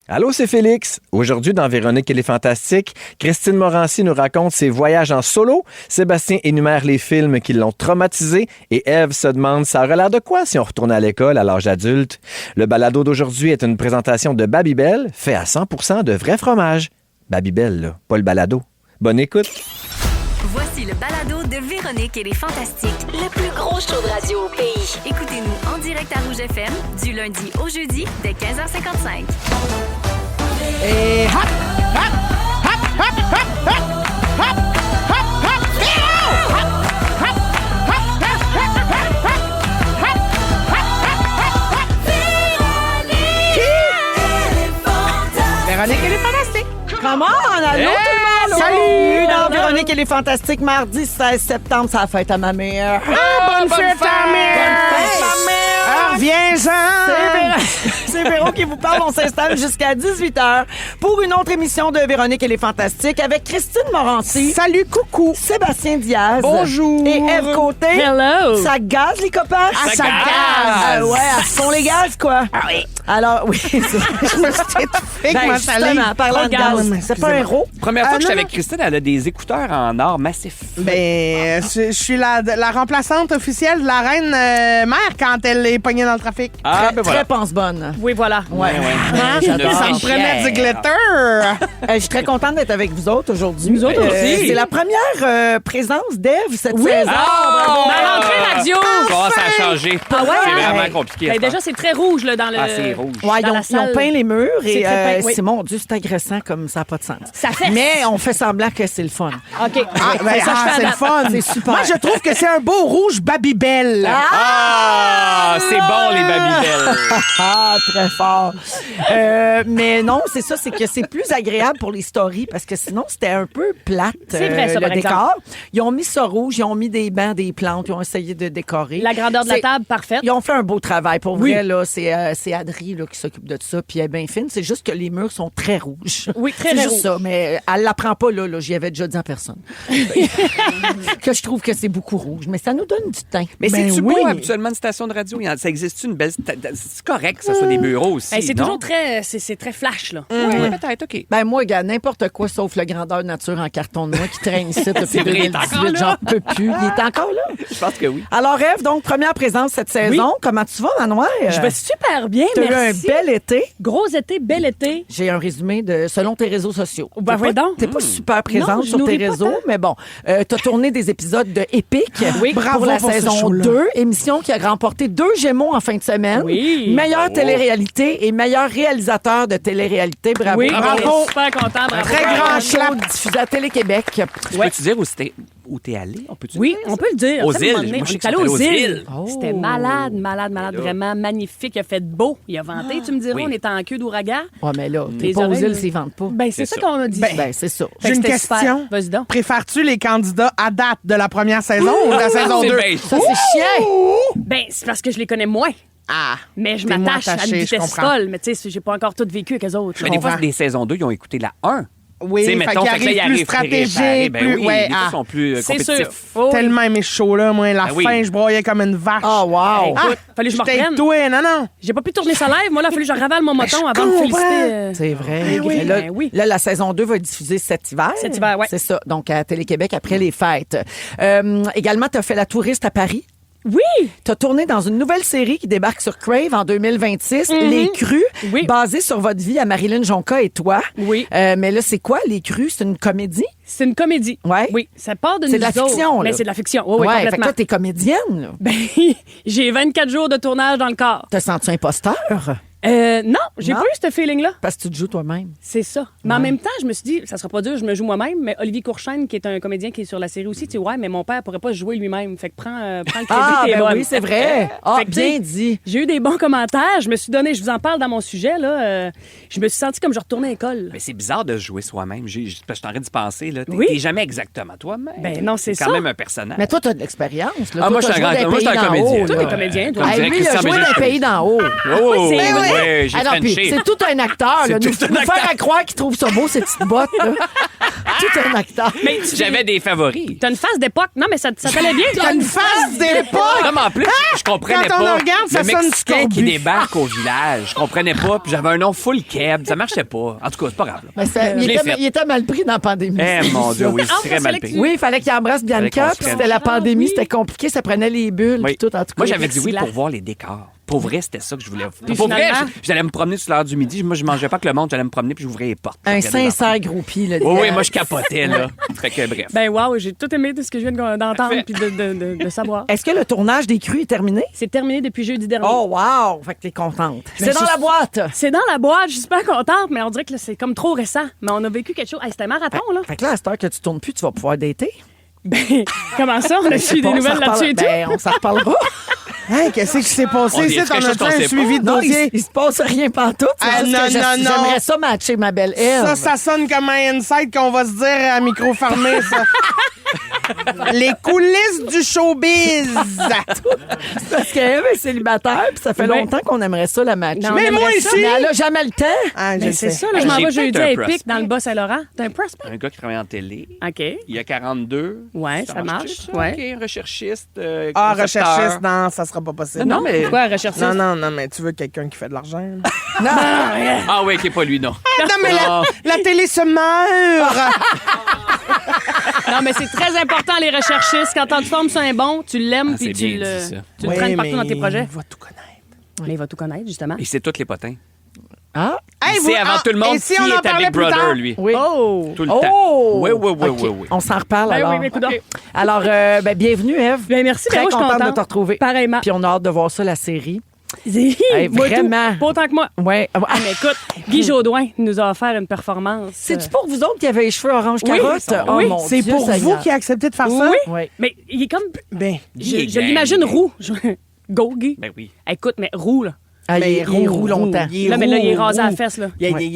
Allô, c'est Félix. Aujourd'hui, dans Véronique et les Fantastiques, Christine Morancy nous raconte ses voyages en solo, Sébastien énumère les films qui l'ont traumatisé et Ève se demande ça aurait l'air de quoi si on retournait à l'école à l'âge adulte. Le balado d'aujourd'hui est une présentation de Babybel, fait à 100% de vrai fromage. Babybel, là, pas le balado. Bonne écoute. Voici le balado de Véronique et les Fantastiques, le plus gros show de radio au pays. Écoutez-nous en direct à Rouge FM, du lundi au jeudi, dès 15h55. Et hop, hop, hop, hop, hop, hop, hop, hop, hop, Véronique et les Fantastiques. Comment? Allô, tout le monde? Salut! Dans Véronique et les Fantastiques, mardi 16 septembre, c'est la fête à ma mère. Bonne fête à ma mère! Reviens-en! C'est Véro qui vous parle. On s'installe jusqu'à 18h pour une autre émission de Véronique et les Fantastiques avec Christine Morancy. Salut, coucou! Sébastien Diaz. Bonjour! Et Ève Côté. Hello! Ça gaz, les copains? Ça gaz! Ouais, à fond les gaz, quoi. Ah oui! Alors, oui, je me suis étouffée. Ben, justement, parlant de gaz, c'est pas un héros. Première fois que j'étais avec Christine, elle a des écouteurs en or massif. Ben, je suis la remplaçante officielle de la reine mère quand elle est pognée dans le trafic. Ah, Très, très pense-bonne. Oui, voilà. Ouais. Hein? J'adore. Ça me prenait du glitter. Je suis très contente d'être avec vous autres aujourd'hui. Nous autres aussi. C'est la première présence d'Ève cette saison. Oh! Ma rentrée radio! Comment ça a changé? Ah ouais, C'est hein? vraiment compliqué. Ben, déjà, c'est très rouge là, dans le... Ah, c'est rouge. Ouais, Dans ils la ont salle. peint les murs C'est et très peint, oui. c'est mon Dieu, c'est agressant comme ça n'a pas de sens. Ça fait. Mais on fait semblant que c'est le fun. OK. Ben, c'est ça que je fais à c'est le date. fun. C'est super. Moi, je trouve que c'est un beau rouge Babybel. Ah! C'est bon, les Babybel. Ah, très fort. Mais non, c'est ça, c'est que c'est plus agréable pour les stories parce que sinon, c'était un peu plate, C'est vrai, ça, le par décor. Ils ont mis ça rouge, ils ont mis des bancs, des plantes, ils ont essayé de décorer. La grandeur de la C'est- table, parfaite. Ils ont fait un beau travail. Pour Oui. vrai, là, c'est Adri là, qui s'occupe de ça, puis elle est bien fine. C'est juste que les murs sont très rouges. Oui, très C'est rouges. juste ça, mais elle l'apprend pas là. J'y avais déjà dit en personne. Que je trouve que c'est beaucoup rouge, mais ça nous donne du teint. Mais Ben c'est-tu oui. beau, habituellement, une station de radio? Ça existe une belle... C'est correct que ce soit des bureaux aussi, Hey, c'est non? toujours très... C'est très flash, là. Oui, peut-être, OK. Ben moi, gars, n'importe quoi sauf le grandeur nature en carton de noix qui traîne ici depuis C'est vrai, il est encore 2018. là. J'en peux plus. Il est encore là. Je pense que oui. Alors, Ève, donc, première présence cette saison. Comment tu vas, Manoir? Je vais super bien, T'as eu un merci. bel été. Gros été, bel été. J'ai un résumé de selon tes réseaux sociaux. Ben, T'es voyons pas- donc. T'es pas super présente Non, je sur tes nourris pas réseaux, tant. mais bon. T'as tourné des épisodes de Épique Oui, pour bravo la pour ce saison show-là. 2, émission qui a remporté 2 Gémeaux en fin de semaine. Oui. Meilleure Bravo. télé-réalité et meilleur réalisateur de télé-réalité. Bravo. Oui, Bravo. on est super content. Bravo. Très grand show diffusé à Télé-Québec. Tu peux-tu dire où t'es allé? On peut-tu Oui, dire on ça? peut le dire. Aux Ça, à un moment îles. donné, Moi, je sais on est que allé tu es aux allé aux îles. îles. Oh. C'était malade, vraiment magnifique. Il a fait beau. Il a venté, tu me diras. Oui. On était en queue d'ouragan. Ouais, mais là, t'es Les pas aux oreilles, îles s'ils vendent pas. Ben, c'est ça ça. qu'on a dit. Ben, c'est ça. Fait J'ai que une c'était super. question. Vas-y donc. Préfères-tu les candidats à date de la première saison ou de la saison C'est 2? bien. Ça, c'est chiant. Ben, c'est parce que je les connais moins. Ah. Mais je T'es moins m'attache à attaché, une je vitesse comprends. folle. Mais tu sais, j'ai pas encore tout vécu avec eux autres. Mais des fois, comprends. des saisons 2, ils ont écouté la 1. Oui, Tu sais, fait mettons, qu'il fait que là, ils arrive plus arrivent stratégique, préparés. Ben plus... oui, ouais, les ah. deux sont plus C'est sûr. compétitifs. Oh, Tellement aimé ce show-là, moi. La Ben oui. fin, je broyais comme une vache. Oh, wow. Écoute, fallait que je me J'étais reprenne. toi, non. J'ai pas pu tourner ça live. Moi, là, il a fallu que je ravale mon moton avant de me comprends. féliciter. C'est vrai. Ben oui, Mais là, ben oui. là, la saison 2 va être diffusée cet hiver. Cet hiver, ouais. C'est ça. Donc, à Télé-Québec, après les fêtes. Également, tu as fait La Touriste à Paris. Oui! Tu as tourné dans une nouvelle série qui débarque sur Crave en 2026, Les Crus, Oui. basée sur votre vie à Marilyn Jonca et toi. Oui. Mais là, c'est quoi, Les Crus? C'est une comédie? C'est une comédie. Ouais. Oui, ça part de C'est nous de la autres. fiction, là. Mais c'est de la fiction. Oui, oui, fait que complètement. toi, t'es comédienne. là. Ben, j'ai 24 jours de tournage dans le corps. T'as senti imposteur? Non, j'ai Non? pas eu ce feeling-là. Parce que tu te joues toi-même. C'est ça. Mais en même temps, je me suis dit, ça sera pas dur, je me joue moi-même. Mais Olivier Courchaine, qui est un comédien qui est sur la série aussi, tu sais, ouais, mais mon père pourrait pas se jouer lui-même. Fait que prends le crédit, Ah, t'es ben bonne. oui, c'est vrai. Ah, Fait que, tu sais, bien dit. J'ai eu des bons commentaires. Je me suis donné, je vous en parle dans mon sujet, là. Je me suis sentie comme je retournais à l'école. Mais c'est bizarre de se jouer soi-même. Parce que je suis en train d'y penser. Là. Oui. T'es jamais exactement toi-même. Ben non, c'est quand ça. même un personnage. Mais toi, t'as de l'expérience. là. Ah, Toi, moi, t'as je suis un joué grand- dans moi, je suis pays un d'en comédien. haut, Toi, là. t'es comédien, toi. Comme Hey, dirait lui, il a Christian joué Bégin, dans je pays d'en haut. Oh, C'est oui. vrai. Oui, j'ai puis Frenché. c'est tout un acteur. Là. C'est Nous, tout un nous acteur. faire à croire qu'il trouve ça beau, ces petites bottes. Là. Tout un acteur. Mais J'avais des favoris. t'as une face d'époque. Non, mais ça t'allait bien. T'as une face d'époque! Non, mais en plus, je comprenais Quand on pas. le regarde, ça le sonne Mexicain qui scorbut. débarque au village. Je comprenais pas. Puis j'avais un nom full keb. Ça marchait pas. En tout cas, c'est pas grave. là. Mais Je l'ai fait. il était mal pris dans la pandémie. Eh, mon Dieu, oui, Ah, c'est très parce mal que pris. Oui, il fallait qu'il embrasse Fallait Bianca, qu'on se puis c'était la prenne. pandémie, Ah, oui. c'était compliqué, ça prenait les bulles, Oui. puis tout. En tout cas, Moi, j'avais dit oui plexiglas. pour voir les décors. Pour vrai, c'était ça que je voulais. Puis Pour vrai, finalement? j'allais me promener sur l'heure du midi. Moi, je mangeais pas que le monde. J'allais me promener puis j'ouvrais les portes. un Regarder les sincère groupie. Là, enfants. Oui, moi, je capotais, là. Fait que, bref. Ben, wow, j'ai tout aimé de ce que je viens d'entendre Parfait. puis de savoir. Est-ce que le tournage des crues est terminé? C'est terminé depuis jeudi dernier. Oh, wow! Fait que t'es contente. C'est dans je- la boîte! C'est dans la boîte, je suis super contente, mais on dirait que là, c'est comme trop récent. Mais on a vécu quelque chose. Hey, c'était un marathon, là. Fait que là, à cette heure que tu tournes plus, tu vas pouvoir dater. Ben, comment ça? On a su des Bon, nouvelles ça là-dessus et reparle- tout? Ben, on s'en reparlera. Hein, qu'est-ce qui s'est passé On dit ici? quelque On chose a qu'on fait sait un suivi de Non, dossier. il se passe rien pantoute. C'est Ah, juste non, que non, non. j'aimerais ça matcher ma belle Ève. Ça sonne comme un insight qu'on va se dire à micro fermé, ça. Les coulisses du showbiz. Parce qu'Ève est célibataire, puis ça fait Ouais. longtemps qu'on aimerait ça la matcher. Non, Mais on moi aimerait ici. ça. Mais elle a jamais le temps. Ah, je Ben, le c'est sais. ça, là, je m'en J'ai vais jeudi peut-être à un Epic prospect. dans le Bas-Saint-Laurent. T'as un prospect? Un gars qui travaille en télé. OK. Il y a 42. Ouais, ça marche. ça? Ouais. OK, recherchiste. Ah, concepteur. recherchiste, non, ça sera pas possible. Non, mais. Quoi, rechercher? Non, mais tu veux quelqu'un qui fait de l'argent. là. Ah, oui, qui est pas lui, non. Non, mais la télé se meurt. Non, mais c'est très important, les recherchistes. Quand tu formes sur un bon, tu l'aimes Ah, puis c'est tu bien le, dit, ça. tu le traînes partout dans tes projets. Il va tout connaître. Mais il va tout connaître, justement. Et c'est tous les potins. Ah, Hey, C'est avant tout le monde et si qui on en est à parlait Big plus Brother, tard? lui. oui. Oh! Tout le Oh! temps. Oui, oui, oui, OK. oui, oui. On s'en reparle Ben alors. oui, mais écoute donc. Alors, bienvenue, Ève. Ben, merci, Très mais moi, je suis contente de contente. te retrouver. Pareillement. Puis on a hâte de voir ça, la série. Hey, vraiment. Pas autant que moi. Ouais. Ah, mais écoute, Guy Jodoin nous a offert une performance. C'est-tu pour vous autres qui avez les cheveux orange Oui, carotte? Oh, oui, mon C'est Dieu, pour Seigneur. vous qui acceptez de faire ça? Oui. Oui. Mais il est comme. Ben, Je l'imagine roux. Go, Guy. Ben oui. Écoute, mais roux, là. Ah, il est Mais roux longtemps. Là, mais là, il est rasé à la roux. fesse, là.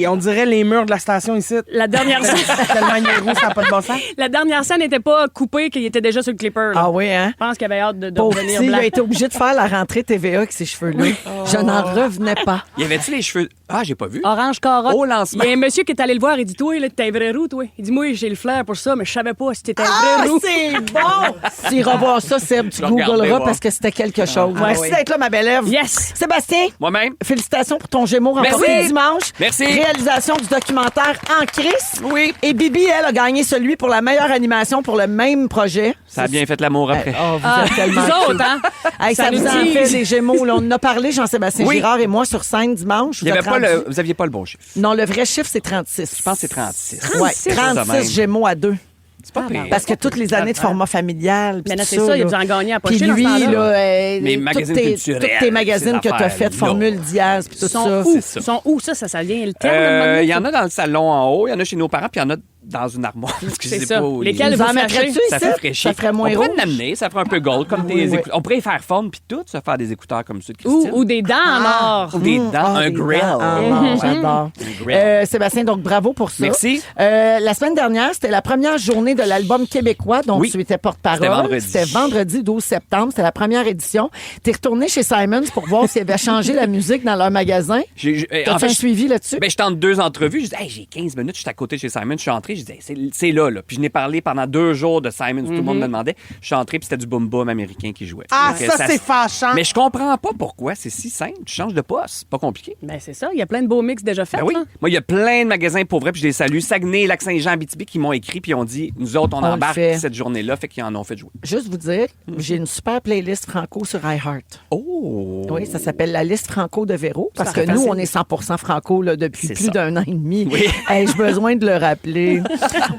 On dirait les murs de la station ici. La dernière scène, Tellement il est roux, ça n'a pas de bon sens. la dernière scène n'était pas coupée, qu'il était déjà sur le clipper. Là. Ah oui, hein? Je pense qu'il avait hâte de Pauvre revenir petit, il blanc. a été obligé de faire la rentrée TVA avec ses cheveux-là. Je n'en revenais pas. Y avait-tu les cheveux. Ah, j'ai pas vu. Orange carotte. Au lancement. Il y a un monsieur qui est allé le voir, il dit toi, là, t'es un vrai roux, toi. Il dit moi, j'ai le flair pour ça, mais je savais pas si t'étais un Ah, vrai roux. c'est bon! Tu iras voir ça, Seb, tu Je regarderai googleras voir. parce que c'était quelque chose. Merci oui. d'être là, ma belle Ève. Yes. Sébastien, Moi-même. félicitations pour ton Gémeaux remporté Merci. dimanche. Merci. Réalisation du documentaire En Crise. Oui. Et Bibi, elle, a gagné celui pour la meilleure animation pour le même projet. Ça a bien fait l'amour après. Oh, vous êtes tellement Vous autres, cute. hein? Hey, ça nous vous en dit- fait des Gémeaux. Là. On en a parlé, Jean-Sébastien Oui. Girard et moi, sur scène dimanche. Il y avait pas vous aviez pas le bon chiffre. Non, le vrai chiffre, c'est 36. Je pense que c'est 36. Ouais, 36. 36 Gémeaux à 2. C'est pas pire. Parce que toutes les années de format familial. puis Mais là, tout c'est ça, il a là. dû en gagner à Puis pocher dans ce lui, temps-là. là, Mes toutes magazines tes, culturels, toutes tes magazines ces que tu as fait, affaires-là. Formule Diaz, puis tout Ils sont ça. où? C'est ça. Ils sont où, ça? Ça vient le terme? Il y en a dans le salon en haut, il y en a chez nos parents, puis il y en a dans une armoire. Parce que je C'est sais ça. pas où Lesquels Nous vous en mettrais-tu fâchez? Ça ici? fait fraîchir. Ça ferait moins On pourrait rouge. l'amener, ça ferait un peu gold, comme Oui, oui. On pourrait y faire fond, puis tout, se faire des écouteurs comme ceux de Ou, Christine. ou des dents en or. Ou des dents, Ah, un des grill. dents. Ah, non, j'adore. Un grill. Sébastien, donc bravo pour ça. Merci. La semaine dernière, c'était la première journée de l'album québécois dont Oui. tu étais porte-parole. C'était vendredi. C'était vendredi 12 septembre. C'était la première édition. T'es retourné chez Simons pour voir s'ils avaient changé la musique dans leur magasin. En T'as-tu fait, un suivi là-dessus? ben, j'étais entre deux entrevues. Je dis, hey, j'ai 15 minutes, je suis à côté de chez Simon. Je suis entré, je dis, hey, c'est là, là. Puis je n'ai parlé pendant 2 jours de Simon. Tout le monde me demandait. Je suis entré, puis c'était du boom-boom américain qui jouait. Ah, Donc, ça, c'est fâchant. Mais je comprends pas pourquoi. C'est si simple. Tu changes de poste. C'est pas compliqué. Ben, c'est ça. Il y a plein de beaux mix déjà faits. Ben oui. là. Moi, il y a plein de magasins pour vrai, puis je les salue. Saguenay, Lac-Saint-Jean, Abitibi, qui m'ont écrit, puis ils ont dit, nous autres, on On le embarque fait. cette journée-là, fait qu'ils en ont fait jouer. Juste vous dire, j'ai une super playlist franco sur iHeart. Oh! Oui, ça s'appelle la liste franco de Véro. Parce que Parfait. nous, on est 100% franco là, depuis C'est plus ça. d'un an et demi. Oui. J'ai besoin de le rappeler.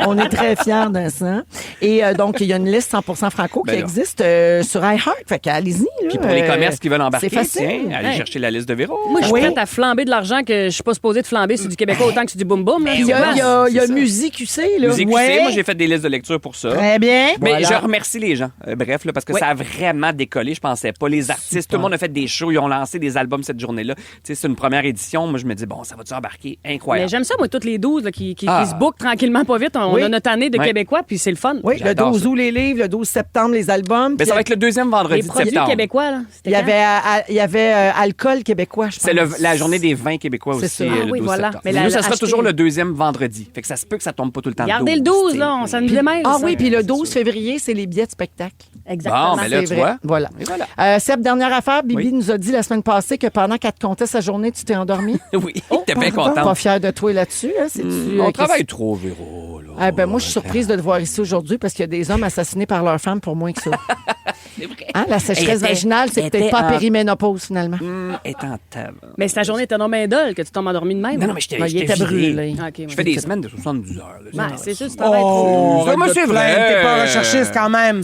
On est très fiers de ça. Et donc, il y a une liste 100% franco Ben qui là. existe sur iHeart. Fait qu'allez-y. là. Puis pour les commerces qui veulent embarquer, c'est facile. tiens, allez Hey. chercher la liste de Véro. Moi, je suis Oui. prête à flamber de l'argent que je suis pas supposée de flamber sur du québécois autant que sur du boom-boom. là. Il y a, Souvent. il y a, il y a c'est ça. Musique QC, là. Musique Ouais. QC, moi, j'ai fait des listes de lecture pour ça. Très bien. Mais Voilà. je remercie les gens. Bref, là, parce que Oui. ça a vraiment décollé. Je pensais pas. Les artistes, tout le monde a fait des shows. Ils ont lancé des albums cette journée-là. Tu sais, c'est une première édition. Moi, je me dis, bon, ça va-tu embarquer? Mais Incroyable. j'aime ça, moi, toutes les 12 là, qui Ah. se bookent tranquillement pas vite. On Oui. a notre année de Ouais. Québécois, puis c'est le fun. Oui, le J'adore 12 ça. août, les livres, le 12 septembre, les albums. Mais puis ça va être le deuxième vendredi Les de produits septembre. québécois, là. il y avait Alcool québécois, je pense. C'est la journée des vins québécois C'est aussi, ça. Ah le oui, 12 voilà. septembre. Mais Mais la- nous, ça sera acheter- toujours le deuxième vendredi. Fait que ça se peut que ça tombe pas tout le temps. Gardez le 12, tu sais. là, ça nous démêle. Ah ça. oui, puis le 12 février, c'est les billets de spectacle. Exactement. Bon, mais là, C'est tu vrai. vois. Voilà. Et voilà. Seb, dernière affaire, Bibi Oui. nous a dit la semaine passée que pendant qu'elle te comptait sa journée, tu t'es endormi. Oui, t'es bien Pas contente. fière de toi là-dessus. Hein? C'est-tu, On Christ- travaille trop, Véro. là. Ah, ben, moi, je suis surprise de te voir ici aujourd'hui parce qu'il y a des hommes assassinés par leurs femmes pour moins que ça. C'est vrai. Hein? La sécheresse Elle était- vaginale, c'est elle peut-être était pas en- périménopause, finalement. Est en table. Mais c'est ta journée était non dole que tu tombes endormi de même. Non, non, mais j'étais Ben, il était viré. brûlé. Ah, OK, ouais. Je fais des semaines de 70 heures. là. Ben, c'est sûr, tu travailles trop. Oh, Ça, moi, arrête de c'est te vrai. plaindre, T'es pas recherchiste quand même.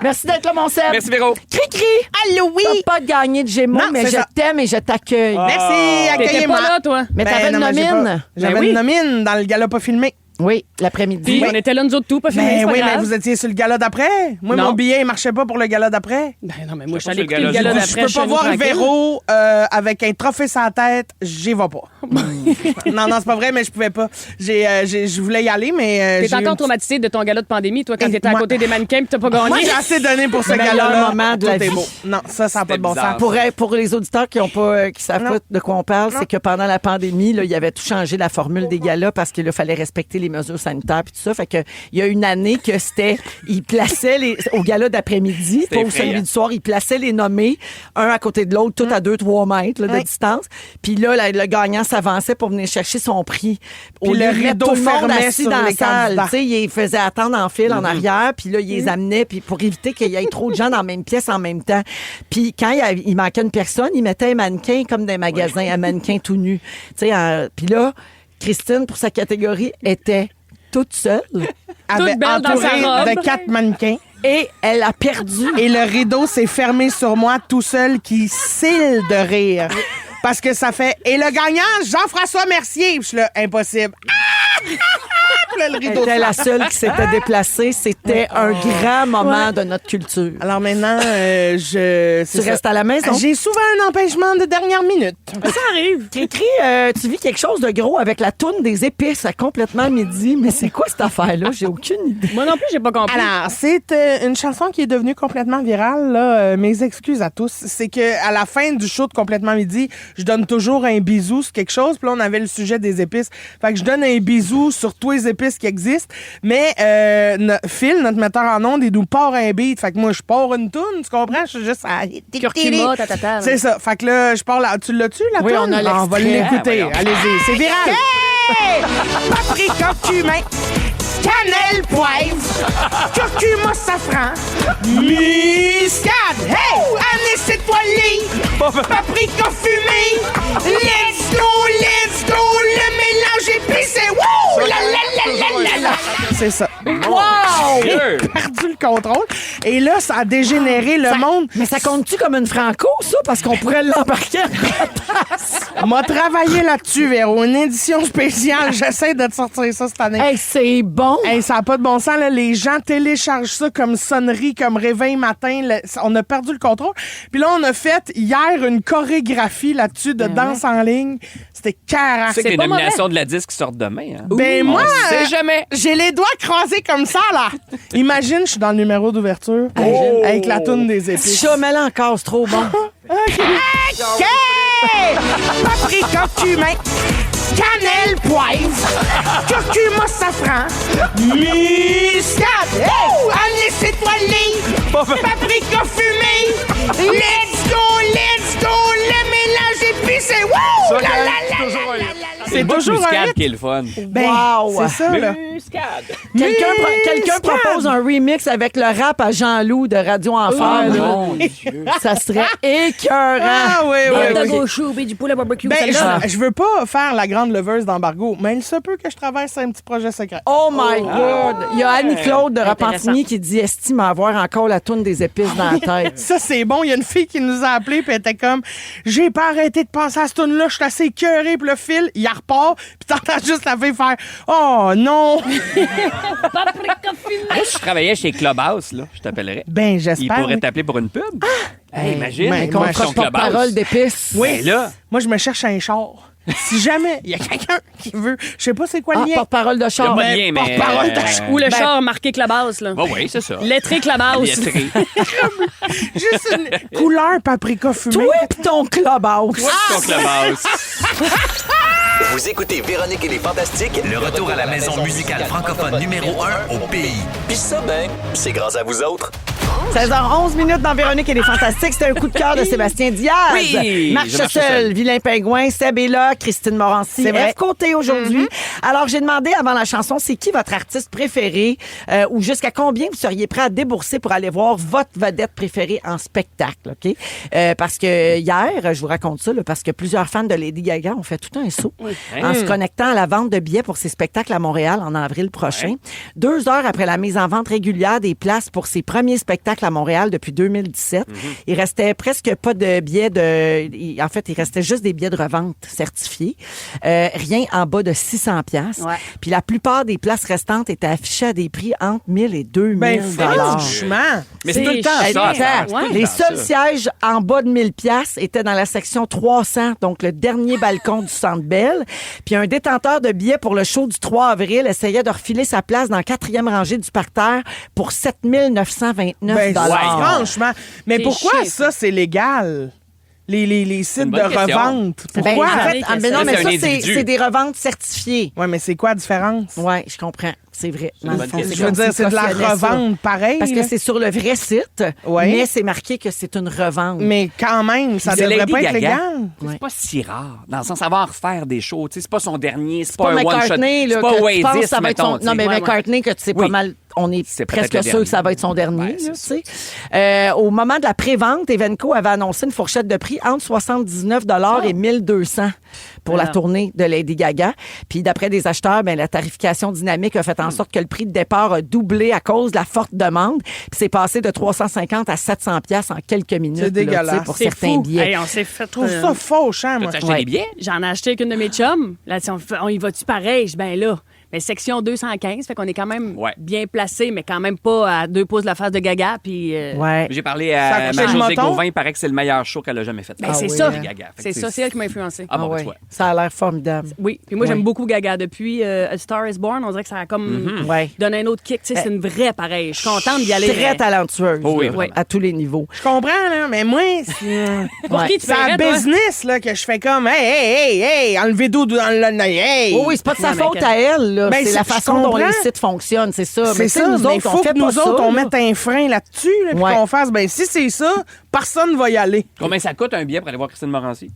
Merci d'être là, mon Seb. Merci, Véro. Cri-cri! Allô, oui. T'as pas gagné de Gémeaux, Non, mais c'est je ça. t'aime et je t'accueille. Merci, T'étais accueillez-moi. pas là, toi. Mais Ben, t'avais une non, mais j'ai nomine. pas- J'avais Ben oui. une nomine dans le gala pas filmé. Oui, l'après-midi. Puis on était là, nous autres, tout, pas filmé, Ben c'est pas oui, mais grave. vous étiez sur le gala d'après. Moi, Non. mon billet, il marchait pas pour le gala d'après. Ben non, mais moi, je suis pas allée sur écouter le le gala. gala Je d'après. peux chez pas nous, voir tranquille. Véro avec un trophée sur la tête, j'y vais pas. non, c'est pas vrai, mais je pouvais pas. Je voulais y aller, mais. T'es j'ai eu encore une- traumatisé de ton gala de pandémie, toi, quand Et t'étais à moi- côté des mannequins pis t'as pas gagné. Moi, j'ai assez donné pour ce Le meilleur gala-là. moment de la Tout est vie. beau. Non, ça n'a pas de bon bizarre. sens. Pour les auditeurs qui savent Non. pas de quoi on parle, Non. c'est que pendant la pandémie, là, il avait tout changé la formule des galas parce qu'il fallait respecter les mesures sanitaires puis tout ça. Fait que il y a une année que c'était, il plaçait au gala d'après-midi, C'était pas au effrayant. samedi du soir, il plaçait les nommés un à côté de l'autre, tout à 2-3 mètres là, de Oui. distance. Puis là, le gagnant s'avançait pour venir chercher son prix. Au Puis lieu le de mettre rideau tout le monde fermait assis sur dans la les salle, candidats. tu sais, il faisait attendre en file en arrière, puis là, il les amenait, puis pour éviter qu'il y ait trop de gens dans la même pièce en même temps. Puis quand il manquait une personne, il mettait un mannequin comme dans les magasins, un mannequin tout nu. Tu sais, puis là, Christine, pour sa catégorie, était toute seule Avec, belle dans sa entourée robe. de 4 mannequins. et elle a perdu. Et le rideau s'est fermé sur moi tout seul qui cille de rire. Parce que ça fait... Et le gagnant, Jean-François Mercier. Puis je suis là, impossible. Puis là, le Elle rideau était se la ferme. seule qui s'était déplacée. C'était un grand moment de notre culture. Alors maintenant, je... Tu restes à la maison? J'ai souvent un empêchement de dernière minute. Ça arrive. Cricri, tu vis quelque chose de gros avec la toune des épices à complètement midi. Mais c'est quoi cette affaire-là? J'ai aucune idée. Moi non plus, j'ai pas compris. Alors, c'est une chanson qui est devenue complètement virale. Là. Mes excuses à tous. C'est que à la fin du show de Complètement Midi, je donne toujours un bisou sur quelque chose. Puis là, on avait le sujet des épices. Fait que je donne un bisou sur tous les épices qui existent. Mais Phil, notre metteur en ondes, il nous part un beat. Fait que moi, je pars une toune, tu comprends? Je suis juste à... Curcuma, tatata. C'est ça. Fait que là, je pars là. Tu l'as-tu, la Oui, toune? on a On va l'extrait. l'écouter. Ah, Allez-y. C'est viral. Hey! Paprika, cumin, cannelle, poivre, curcuma, safran, muscade. Hey! Anis étoilé, paprika fumé. Let's go, let's go. Le mélange épicé. Wouh! La la la la la la. C'est ça. Wow! Dieu! J'ai perdu le contrôle. Et là, ça a dégénéré le monde. Mais ça compte-tu comme une franco, ça? Parce qu'on pourrait l'embarquer. M'a travaillé là-dessus, Véro. Une édition spéciale. J'essaie de te sortir ça cette année. Hey, c'est bon! Hey, ça n'a pas de bon sens. Là. Les gens téléchargent ça comme sonnerie, comme réveil matin. On a perdu le contrôle. Puis là, on a fait hier une chorégraphie là-dessus de danse en ligne. C'était carré. Tu sais que les pas nominations de la disque sortent demain. Hein? Ben moi, On sait jamais. j'ai les doigts croisés comme ça, là. Imagine, je suis dans le numéro d'ouverture avec la toune des épices. Chamel encore, c'est trop bon. OK! Paprika, cumin, cannelle, poivre, curcuma, safran, muscade, anis étoilé, paprika fumé. Let's go, le mélange épicé. Wouh! La, la, la, la, la, la. C'est toujours un muscade hit. qui est le fun. Ben, Wow. c'est ça, là. Muscade. Quelqu'un propose un remix avec le rap à Jean-Loup de Radio Enfer. là. Mon Dieu. Ça serait écœurant. Ah oui, oui, De oui. gauchou, du poulet barbecue. Ben, celle-là. je veux pas faire la grande leveuse d'embargo, mais il se peut que je traverse un petit projet secret. Oh my God! Il y a Annie-Claude de Repentigny qui dit « Estime avoir encore la toune des épices dans la tête. » Ça, c'est bon. Il y a une fille qui nous a appelé puis elle était comme « J'ai pas arrêté de penser à cette tune-là. Je suis assez écœurée. » Puis le fil, il repart. Puis t'entends juste la fille faire « Oh non! Moi, si je travaillais chez Clubhouse, là, je t'appellerais. » Ben, Il j'espère. pourrait oui. t'appeler pour une pub. Hey, imagine. ben, Contre moi, son porte-parole Clubhouse. d'épices. Oui, Ben là. moi, je me cherche un char. Si jamais il y a quelqu'un qui veut, je sais pas c'est quoi le Ah, lien. porte-parole de Il y a char. pas de lien, mais... porte-parole de Ou le char marqué Clubhouse, là. Oh, oui, c'est ça. Lettré Clubhouse. Lettré. Juste une couleur paprika fumée. Toi pis ton clubhouse. Ton Clubhouse. Vous écoutez Véronique et les Fantastiques, le retour à la maison musicale francophone numéro 1 au pays. Puis ça, ben, c'est grâce à vous autres. 16h11 minutes dans Véronique et les Fantastiques. C'était un coup de cœur de Sébastien Diaz. Oui, Marc je marche Chessel, seul. Vilain Pingouin, Seb est là, Christine Morancy, C'est vrai. F. Côté aujourd'hui. Alors, j'ai demandé avant la chanson, c'est qui votre artiste préféré ou jusqu'à combien vous seriez prêt à débourser pour aller voir votre vedette préférée en spectacle, OK? Parce que hier, je vous raconte ça, là, parce que plusieurs fans de Lady Gaga ont fait tout un saut en se connectant à la vente de billets pour ses spectacles à Montréal en avril prochain. 2 heures après la mise en vente régulière des places pour ses premiers spectacles à Montréal depuis 2017, il restait presque pas de billets en fait, il restait juste des billets de revente certifiés. Rien en bas de 600 $. Ouais. Puis la plupart des places restantes étaient affichées à des prix entre 1000 et 2000 Ben, dollars. franchement. Mais c'est tout le temps Hey, ça. attends, Ouais. les Tout le temps seuls ça. sièges en bas de 1000 pièces étaient dans la section 300, donc le dernier balcon du Centre Bell. Puis un détenteur de billets pour le show du 3 avril essayait de refiler sa place dans la 4e rangée du parterre pour 7929 Ben, dollars. franchement. Mais C'est pourquoi chier, ça, c'est légal? Les sites une de bonne question. revente. Ben, Pourquoi? en fait, Ça, mais non, mais c'est ça, un individu. c'est des reventes certifiées. Ouais, mais c'est quoi la différence? Oui, je comprends. C'est vrai. Dans une le bonne fond, question. Je veux dire, c'est de la cautionnait ça. revente pareil. Parce que là. c'est sur le vrai site, Ouais. mais c'est marqué que c'est une revente. Mais quand même, ça C'est devrait Lady pas être Gaga. légal. C'est pas si rare. Dans le sens, ça va en refaire des shows. Tu sais, c'est pas son dernier, c'est pas pas un one-shot. McCartney, là, C'est pas que tu penses que Oasis, ça va être mettons. son... Non, mais Ouais, McCartney, que tu sais pas Oui. mal... On est, C'est peut-être presque le sûr que ça dernier. va être son dernier. Ouais, là, c'est tu sais. Au moment de la pré-vente, Evenco avait annoncé une fourchette de prix entre 79 $ et 1200 pour la tournée de Lady Gaga. Puis d'après des acheteurs, ben, la tarification dynamique a fait en sorte que le prix de départ a doublé à cause de la forte demande. Puis c'est passé de 350 à 700 $ en quelques minutes. C'est là, dégueulasse. tu sais, pour C'est certains fou. billets. Hey, on s'est fait... Je trouve ça fauchant, moi. T'as acheté des billets? J'en ai acheté avec une de mes chums. Là, on y va-tu pareil? Je dis, ben là. Mais section 215, fait qu'on est quand même Ouais. bien placé, mais quand même pas à 2 pouces de la face de Gaga. Puis, Ouais. J'ai parlé Ça a à coûté le Marie-Josée moton? Gauvin. Il paraît que c'est le meilleur show qu'elle a jamais fait. ben, c'est oui, ça. hein. Lady Gaga. Fait que C'est ça, c'est elle qui m'a influencé. Ah bon, Ah ben, ouais. tu vois. Ça a l'air formidable. Oui, puis moi, Ouais. j'aime beaucoup Gaga. Depuis A Star is Born, on dirait que ça a comme Ouais. donné un autre kick. Tu sais, c'est une vraie pareil. Je suis contente d'y aller. Très talentueuse. Oh oui, là, vraiment. à tous les niveaux. Je comprends, là, mais moi, c'est Pour Ouais. qui tu c'est un paierais, toi? business là, que je fais comme hey, enlevez d'eau dans le hey. Oh oui, c'est pas de sa Non, mais faute que- à elle. là. Ben, c'est la je façon dont comprends. les sites fonctionnent, c'est ça. C'est tu sais, ça, nous mais il autres, faut on fait que nous pas ça, autres, on là. mette un frein là-dessus, là, puis Ouais. qu'on fasse, ben si c'est ça, personne va y aller. Combien ça coûte un billet pour aller voir Christine Morancy?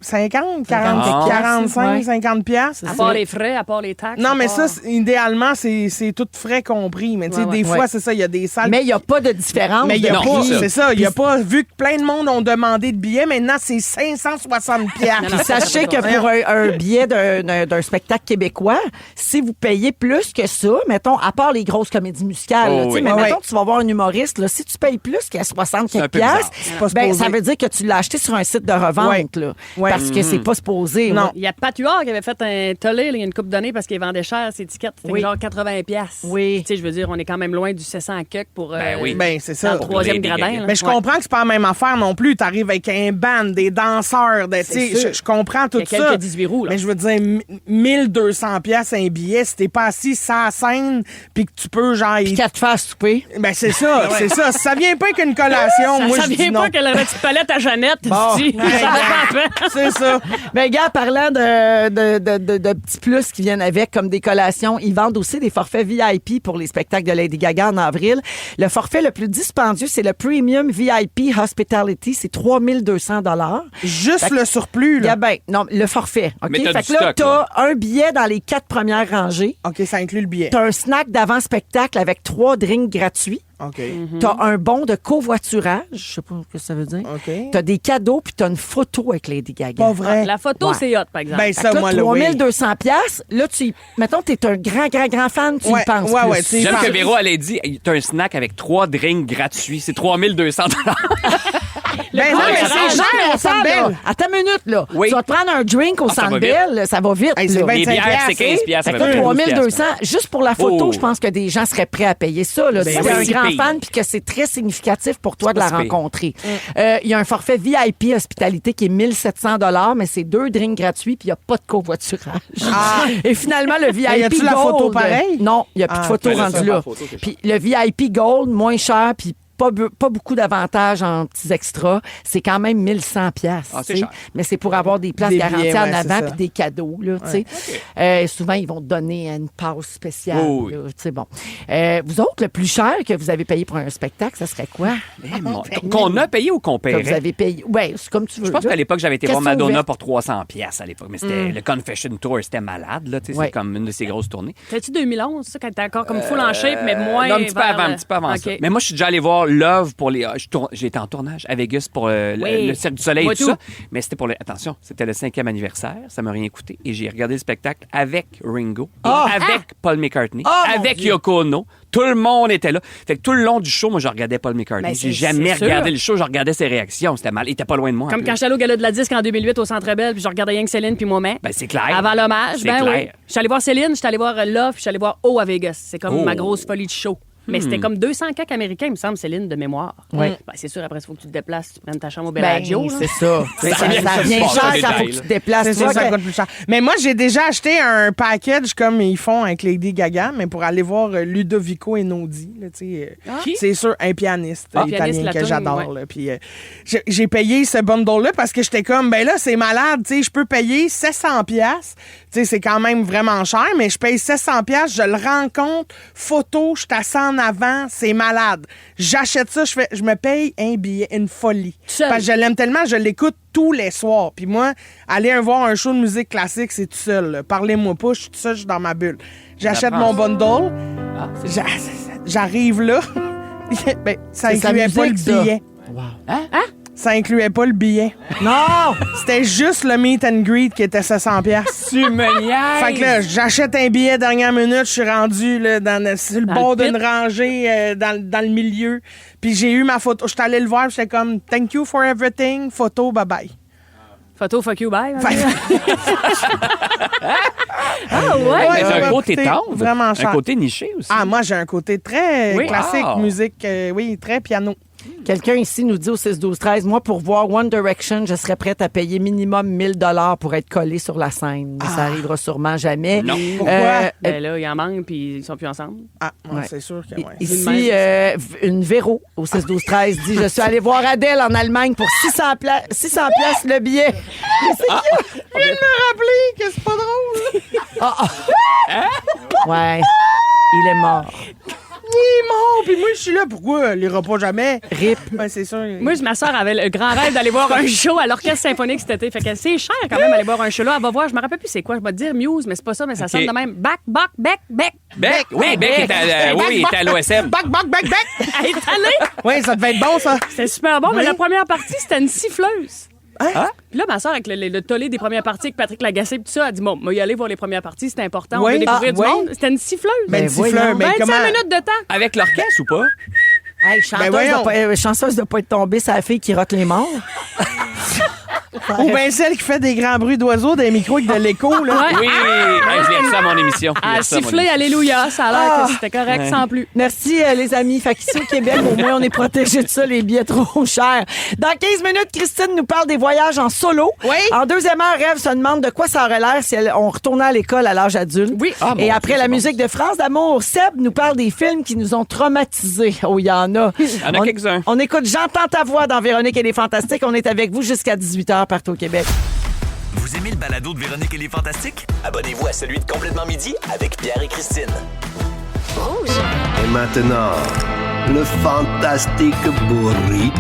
50, 40, Ah. 45, Ouais. 50 piastres. À part les frais, à part les taxes. Non, à mais part- ça, idéalement, c'est tout frais compris. Mais tu sais, Ouais, ouais. des fois, Ouais. c'est ça, il y a des salles. Mais il n'y a pas de différence. Mais il y a de Non, pas, prix. ça. c'est ça, il y a pas, vu que plein de monde ont demandé de billets, maintenant c'est 560 piastres. Non, non, Sachez que pour un billet d'un spectacle québécois, si vous payez plus que ça, mettons, à part les grosses comédies musicales, Oh là, tu sais, oui. mais Ouais, mettons ouais. que tu vas voir un humoriste, là, si tu payes plus qu'à 60 C'est un peu piastres, bizarre. pas ben, supposé. ça veut dire que tu l'as acheté sur un site de revente. Ouais. Là, Ouais. Parce que c'est pas supposé. Non. ouais. Il y a Pat Huard qui avait fait un tollé là, il y a une couple d'années parce qu'il vendait cher ses tickets. C'était Oui. genre 80 pièces. Oui. Tu sais, je veux dire, on est quand même loin du 700 cuck pour Ben oui. Ben, c'est dans ça. le troisième Lady gradin. Gaga. là. Mais je Ouais. comprends que c'est pas la même affaire non plus. T'arrives avec un band, des danseurs, tu sais, sûr. je comprends tout Il y a ça. quelques 18 roues, là. Mais je veux dire, 1200 pièces un billet, si t'es pas assis sur la scène, puis que tu peux genre... Puis qu'à te faire souper. Ben c'est ça, c'est ça. Si ça vient pas avec une collation, moi Ça je dis vient non. pas que la petite palette à Jeannette. Bon. si. Ça va pas à peine. C'est ça. Mais gars, parlant de petits plus qui viennent avec, comme des collations, ils vendent aussi des forfaits VIP pour les spectacles de Lady Gaga en avril. Le forfait le plus dispendieux, c'est le Premium VIP Hospitality. C'est 3200 $. Juste le surplus, là. Ben, non, le forfait. OK? Mais t'as Fait du que là, stock, t'as un billet dans les 4 premières rangées. OK, ça inclut le billet. T'as un snack d'avant-spectacle avec 3 drinks gratuits. OK. T'as un bon de covoiturage. Je sais pas ce que ça veut dire. OK. T'as des cadeaux, puis t'as une photo avec Lady Gaga. Pas vrai. La photo, Ouais. c'est hot, par exemple. Ben, Fait ça, que là, moi, là, oui. 3200 $, là, mettons, t'es un grand fan, tu y Ouais, penses ouais, plus. ouais, tu y J'aime penses. que Véro, elle ait dit, t'as un snack avec 3 drinks gratuits. C'est 3200 Ben non, mais Attends, c'est cher, au Centre là. Bell. Attends une minute, là. Oui. Tu vas te prendre un drink au ça Centre va vite. Bell, ça va vite. Hey, c'est là. 25 Les bières, c'est 15 piastres. Fait ça que fait 3200, juste pour la photo, Oh. je pense que des gens seraient prêts à payer ça. Là. Ben Si oui, t'es un c'est grand pire. fan puis que c'est très significatif pour toi de la pas si pire. rencontrer. Il y a un forfait VIP hospitalité qui est 1700 $, mais c'est 2 drinks gratuits puis il n'y a pas de covoiturage. Et finalement, le VIP Mais y a-tu Gold... la photo pareil? Non, il n'y a plus de photo ben là, rendue ça, là. la photo, c'est Puis le VIP Gold, moins cher, puis pas beaucoup d'avantages en petits extras. C'est quand même 1100 $. Ah, c'est tu sais. cher. Mais c'est pour avoir des places Des garanties billets, en ouais, c'est avant ça. puis des cadeaux. Là, tu sais. Souvent, ils vont te donner une passe spéciale. Oh, oui. là, tu sais, bon. Vous autres, le plus cher que vous avez payé pour un spectacle, ça serait quoi? Qu'on a payé ou qu'on Que vous paierait? avez payé. Oui, c'est comme tu veux. Je pense là. qu'à l'époque, j'avais été voir Question Madonna ouverte. pour 300 pièces à l'époque. Mais c'était le Confession Tour, c'était malade. Là, tu sais, Ouais. C'est comme une de ses grosses tournées. C'était-tu 2011, ça, quand t'étais encore comme full en shape, mais moins. Non, un petit peu vers avant, le- un petit peu avant OK. ça. Mais moi, je suis déjà allé voir Love pour les. J'ai été en tournage à Vegas pour Oui. le Cirque du Soleil Moi et tout tout. ça. Mais c'était pour le. Attention, c'était le 5e anniversaire. Ça m'a rien coûté. Et j'ai regardé le spectacle avec Ringo, et avec Paul McCartney, avec Yoko Ono. Tout le monde était là. Fait que tout le long du show, moi, je regardais Paul McCartney. Ben, J'ai c'est jamais sûr. regardé le show, je regardais ses réactions. C'était mal. Il était pas loin de moi. en Comme plus. quand j'étais allée au Gala de la Disque en 2008 au Centre Bell, puis je regardais rien que Céline puis moi-même. Ben, c'est clair. Avant l'hommage, C'est ben clair. oui. Je suis allée voir Céline, je suis allée voir Love, puis je suis allée voir O à Vegas. C'est comme Oh. ma grosse folie de show. Mais c'était comme 200 cacs américains, il me semble, Céline, de mémoire. Oui. Ben, c'est sûr, après, il faut que tu te déplaces, tu prennes ta chambre au Ben, Bellagio. là. c'est ça. Ça vient vient de cher se passer, quand le il faut détail, que tu te là. déplaces. C'est Tu vois ça, ça que- coûte plus cher. Mais moi, j'ai déjà acheté un package comme ils font avec Lady Gaga, mais pour aller voir Ludovico Einaudi. Là, tu sais, Qui? c'est sûr, un pianiste pianiste, italien la que toune, j'adore. ouais. là. Puis j'ai payé ce bundle-là parce que j'étais comme, ben là, c'est malade. Tu sais, je peux payer 700 pièces. Tu sais, c'est quand même vraiment cher, mais je paye 700 pièces, je le rencontre, photo, je t'assais en avant, c'est malade. J'achète ça, je me paye un billet, une folie. Seul. Parce que je l'aime tellement, je l'écoute tous les soirs. Puis moi, aller voir un show de musique classique, c'est tout seul. là. Parlez-moi pas, je suis tout seul, je suis dans ma bulle. J'achète mon bundle, Ah, c'est j'a- j'arrive là, ben, ça C'est sa incluait pas le musique, ça. billet. Ça incluait pas le billet. Non! C'était juste le meet and greet qui était 700 pièces. Tu me niaises! Fait que là, j'achète un billet dernière minute, je suis rendu là, sur le Dans bord le pit. d'une rangée dans le milieu. Puis j'ai eu ma photo. J'étais allé le voir, j'étais comme « Thank you for everything, photo, bye-bye ». Photo, fuck you, bye. Fait- Ah ouais? Ouais, Mais ça d'un m'a côté coûté tendre. vraiment cher. Un côté niché aussi. Ah, moi, j'ai un côté très Oui. classique, Wow. musique, oui, très piano. Quelqu'un ici nous dit au 6-12-13, moi, pour voir One Direction, je serais prête à payer minimum 1000 $ pour être collé sur la scène. Mais ça arrivera sûrement jamais. Non. Pourquoi? Ben là, il en manque, puis ils sont plus ensemble. Ah, ouais, Ouais. c'est sûr que ouais. Ici, une Véro au 6-12-13 dit, je suis allée voir Adèle en Allemagne pour 600 piastres le billet. Je viens de me rappeler que c'est pas drôle. Ouais. Il est mort. Il est mort, puis moi, je suis là. Pourquoi? Il ira pas jamais. Rip. Ben, c'est sûr. Moi, ma soeur avait le grand rêve d'aller voir un show à l'Orchestre symphonique cet été. Fait que c'est cher quand même aller voir un show là. Elle va voir, je me rappelle plus c'est quoi. Je vais te dire Muse, mais c'est pas ça, mais ça sonne de même. Back, back, back, back. Beck! Oui, Beck était il était à l'OSM. Back, back, back, back. Elle est allée. Oui, ça devait être bon, ça. C'était super bon, mais Oui. la première partie, c'était une siffleuse. Hein? Puis là, ma soeur, avec le tollé des premières parties avec Patrick Lagacé et tout ça, elle dit bon, moi, y aller voir les premières parties, c'est important. Oui. On veut découvrir Ah, du oui. monde. C'était une siffleuse. Ben, Ben, une siffleur, voyons. mais 25 comment? minutes de temps. Avec l'orchestre ou pas? Hey, chanceuse de pas être tombée, c'est la fille qui rote les morts. Ou bien celle qui fait des grands bruits d'oiseaux, des micros avec de l'écho, là. Ouais. Oui! Hey, je viens de ça à mon émission. Je Elle viens a de ça à mon sifflé émission. Alléluia. Ça a l'air Ah. que c'était correct sans plus. Merci, les amis. Fait qu'ici au Québec, au moins, on est protégé de ça, les billets trop chers. Dans 15 minutes, Christine nous parle des voyages en solo. Oui. En deuxième heure, Rêve se demande de quoi ça aurait l'air si on retournait à l'école à l'âge adulte. Oui. Ah, mon Et Dieu, après la c'est bon. musique de France d'amour, Seb nous parle des films qui nous ont traumatisés. Oh, il y en a. Il y en a quelques-uns. On écoute J'entends ta voix dans Véronique et les Fantastiques. On est avec vous jusqu'à 18h partout au Québec. Vous aimez le balado de Véronique et les Fantastiques? Abonnez-vous à celui de Complètement Midi avec Pierre et Christine. Rouge. Et maintenant, le fantastique burrito.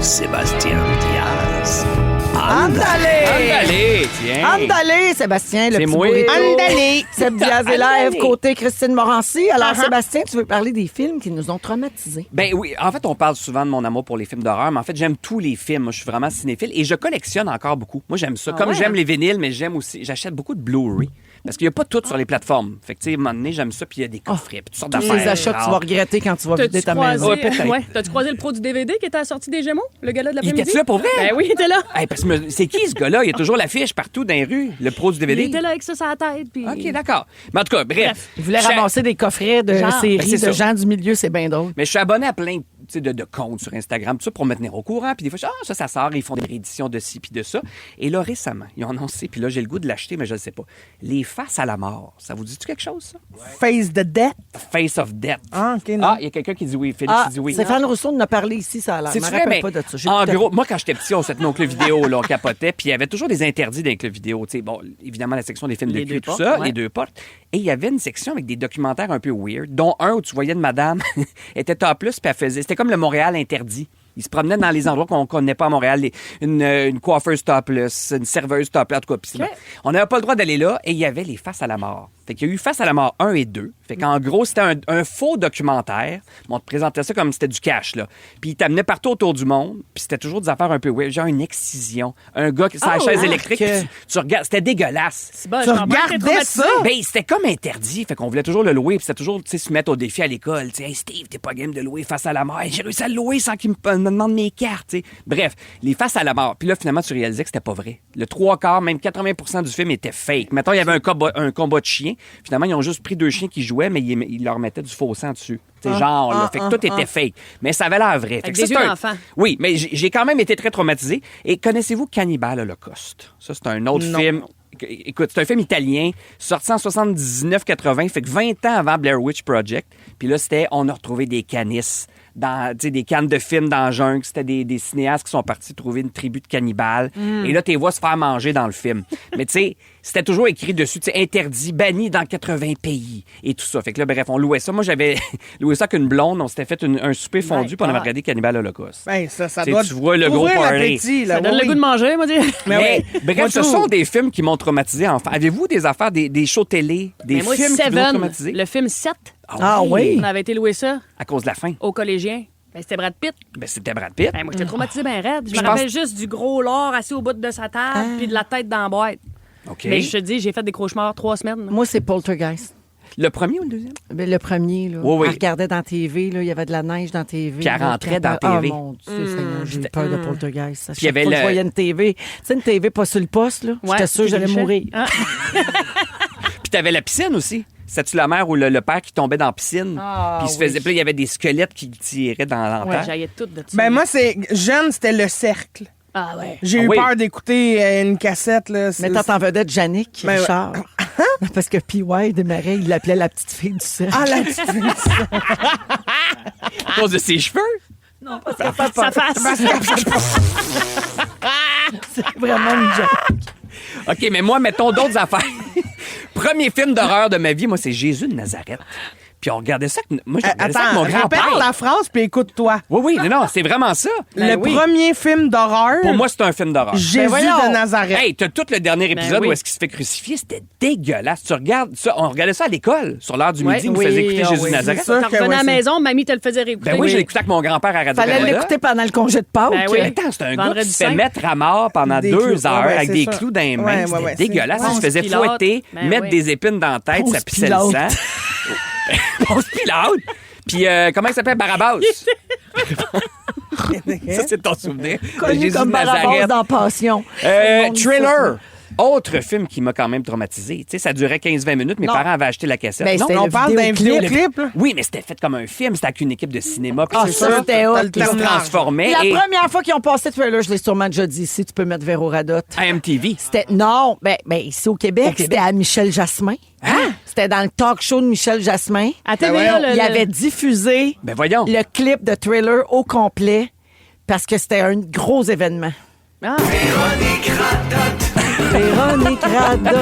Sébastien Diaz. Andale! Tiens. Andale, Sébastien, le C'est petit moi. burrito. Andale! Seb Diaz est là, Andale. Ève Côté, Christine Morancy. Alors, Uh-huh. Sébastien, tu veux parler des films qui nous ont traumatisés? Ben oui, en fait, on parle souvent de mon amour pour les films d'horreur, mais en fait, j'aime tous les films. Moi, je suis vraiment cinéphile et je collectionne encore beaucoup. Moi, j'aime ça. Comme ouais, j'aime hein? les vinyles, mais j'achète beaucoup de Blu-ray. Parce qu'il n'y a pas tout sur les plateformes. Fait que, tu sais, à un moment donné, j'aime ça, puis il y a des coffrets, puis toutes sortes d'affaires. Les achats que tu vas regretter quand tu vas vider T'as-tu ta croisé, maison. Ouais, peut-être. T'as-tu croisé le pro du DVD qui était à la sortie des Gémeaux, le gars-là de Il l'après-midi? était-tu là pour vrai? Ben oui, il était là. Hey, parce que c'est qui ce gars-là? Il y a toujours l'affiche partout dans les rues, le pro du DVD. Il était là avec ça sur la tête. Puis... OK, d'accord. Mais en tout cas, bref. Il voulait Cha- ramasser des coffrets de Genre. Ben, séries c'est de ça. gens du milieu, c'est bien drôle. Mais je suis abonné à plein de comptes sur Instagram, tout ça, pour me tenir au courant. Puis des fois, je dis, ça sort, ils font des rééditions de ci puis de ça. Et là, récemment, ils ont annoncé, puis là, j'ai le goût de l'acheter, mais je ne sais pas. Les Faces à la mort. Ça vous dit-tu quelque chose, ça? Face de death. Face of Death. Ah, OK, non. Ah, il y a quelqu'un qui dit oui. Félix Ah, qui dit oui. Stéphane Rousseau en a parlé ici, ça a l'air. Je C'est me vrai, rappelle mais pas de ça. J'ai en tout à gros, moi, quand j'étais petit, on s'était nos clubs vidéo, là, on capotait, puis il y avait toujours des interdits dans les clubs vidéo. Tu sais, bon, évidemment, la section des films de Les cul, deux tout portes, ça, ouais. les deux portes. Et il y avait une section avec des documentaires un peu weird, dont un où tu voyais une madame, était topless, puis elle faisait... C'était comme le Montréal interdit. Il se promenait dans les endroits qu'on connaît pas à Montréal. Une coiffeuse topless, une serveuse topless, en tout cas. Puis on n'avait pas le droit d'aller là, et il y avait les Faces à la mort. Fait qu'il y a eu Face à la mort 1 et 2. Fait qu'en gros, c'était un faux documentaire. On te présentait ça comme si c'était du cash, là. Puis il t'amenait partout autour du monde. Puis c'était toujours des affaires un peu weird. Genre une excision. Un gars qui sur la chaise électrique. Puis tu regardes. C'était dégueulasse. C'est bon, Tu je comprends que t'es regardais traumatisé. ça? Ben, c'était comme interdit. Fait qu'on voulait toujours le louer. Puis c'était toujours, tu sais, se mettre au défi à l'école. Tu sais, hey, Steve, t'es pas game de louer Face à la mort. Hey, j'ai réussi à le louer sans qu'il me demande mes cartes, tu sais. Bref, les Faces à la mort. Puis là, finalement, tu réalisais que c'était pas vrai. Le 3/4, même 80% du film était fake. Mettons, il y avait un combat de chiens. Finalement, ils ont juste pris 2 chiens qui jouaient, mais ils leur mettaient du faux sang dessus. C'est genre, là. Fait que tout était fake. Mais ça avait l'air vrai. Fait Avec que ça, des c'est yeux un- d'enfant. Oui, mais j'ai quand même été très traumatisé. Et connaissez-vous Cannibal Holocaust? Ça, c'est un autre film. Écoute, c'est un film italien, sorti en 79-80, fait que 20 ans avant Blair Witch Project. Puis là, c'était, on a retrouvé des canisses, des cannes de films dans la jungle. C'était des cinéastes qui sont partis trouver une tribu de cannibales. Et là, tu les vois se faire manger dans le film. Mais tu sais, c'était toujours écrit dessus, tu sais, interdit, banni dans 80 pays et tout ça. Fait que là, bref, on louait ça. Moi, j'avais loué ça qu'une blonde. On s'était fait un souper fondu, puis on avait regardé Cannibal Holocaust. Ben, ça Tu sais, doit tu vois le gros ouvrir party. l'appétit, là. Ça donne oui, le goût de manger, moi, dire. Mais oui. bref, Moi, ce tout. sont des films qui m'ont traumatisé enfant. Avez-vous des affaires, des shows télé, des Mais moi, films qui vous ont Seven, traumatisé? le film 7, Ah oui? on avait été louer ça À cause de la fin. aux collégiens. Ben, c'était Brad Pitt. Ben, c'était Brad Pitt. Ben, moi, j'étais traumatisé bien raide. Je Je me rappelle juste du gros lard assis au bout de sa table puis de la tête dans la boîte. OK. Mais je te dis, j'ai fait des cauchemars 3 semaines. Moi, c'est Poltergeist. Le premier ou le deuxième? Ben, le premier, là. Oui, oui. Elle regardait dans la TV, là, il y avait de la neige dans la TV. Puis elle là, rentrait dans la Ah, TV. mon Dieu, Seigneur, j'ai eu peur de Poltergeist. À Puis il y chaque avait fois que je le- voyais une TV, tu sais, une TV pas sur le poste, là, j'étais sûre que j'allais Guichet. mourir. Ah. Puis t'avais la piscine aussi. C'était-tu la mère ou le père qui tombait dans la piscine? Ah, Puis il se oui. faisait... Puis là, il y avait des squelettes qui tiraient dans Ouais, l'enterre. j'aillais tout de ça. Ben, moi, c'est jeune, c'était Le Cercle. Ah ouais. J'ai Ah eu oui. peur d'écouter une cassette, là. Mettant en vedette Jannick Ben ouais. Richard. Parce que P.Y. Desmarais, il l'appelait la petite fille du cercle. Ah, la petite À cause de ses cheveux? Sa face. C'est vraiment une joke. OK, mais moi, mettons d'autres affaires. Premier film d'horreur de ma vie, moi, c'est Jésus de Nazareth. Puis on regardait ça. Moi, je regardais ça avec Attends, mon répète grand-père. ta phrase, puis écoute-toi. Oui, non, c'est vraiment ça. Le premier film d'horreur, Pour moi, c'est un film d'horreur. Jésus voyons. de Nazareth. Hey, t'as tout le dernier épisode oui. où est-ce qu'il se fait crucifier, c'était dégueulasse. Tu regardes ça, on regardait ça à l'école, sur l'heure du Ouais, midi, on oui, faisait écouter ah Jésus oui, de Nazareth. c'est sûr. T'en que revenais ouais, à la c'est- maison, mamie te le faisait réécouter. Ben oui, je l'écoutais avec mon grand-père à Fallait Radio-Canada. l'écouter pendant le congé de Pâques. Ben oui. Mais attends, c'est un gars Vendredi qui se fait saint. mettre à mort pendant Des 2 clous. heures Ouais, ouais, avec c'est des ça. clous dans les mains. Ouais, C'était ouais, ouais, c'est- dégueulasse. Il se Ponce faisait Pilate. fouetter, Ben mettre oui. des épines dans la tête, Ponce ça pissait le Pilate. sang. Ponce Pilate. Puis, comment il s'appelle? Barabbas. Ça, c'est ton souvenir. Connu Jésus comme de Barabbas Nazareth. dans Passion. Tout le monde dit ça, Thriller. Autre film qui m'a quand même traumatisé. Tu sais, ça durait 15-20 minutes. Mes Non. parents avaient acheté la cassette. Ben, Non, c'était On le parle d'un vidéoclip. vidéoclip, là. oui, mais c'était fait comme un film. C'était avec une équipe de cinéma. Puis Ah, c'est ça, sûr, c'était hot. T'as le qui se tournage. transformait. La Et première fois qu'ils ont passé Thriller, je l'ai sûrement déjà dit ici, tu peux mettre Véro Radotte. à MTV. C'était non, ben ici au Québec, c'était à Michel Jasmin. C'était dans le talk show de Michel Jasmin. À Ben TVA, voyons, Il avait diffusé Ben voyons. le clip de Thriller au complet parce que c'était un gros événement. Ah. Véronique Radotte. Véronique Radotte.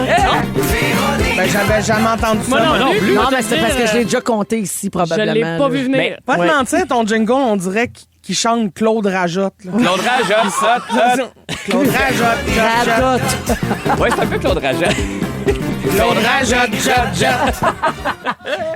Ben, j'avais jamais entendu ça. Moi non plus. Non, mais c'est parce que je l'ai déjà compté ici, Je probablement. l'ai pas vu venir. Pas te mentir, ton jingle, on dirait qu'il chante Claude Rajotte. Là. Claude Rajotte. Claude Rajotte. Radotte. Oui, c'est un peu Claude Rajotte. Claude Rajotte, Jotte.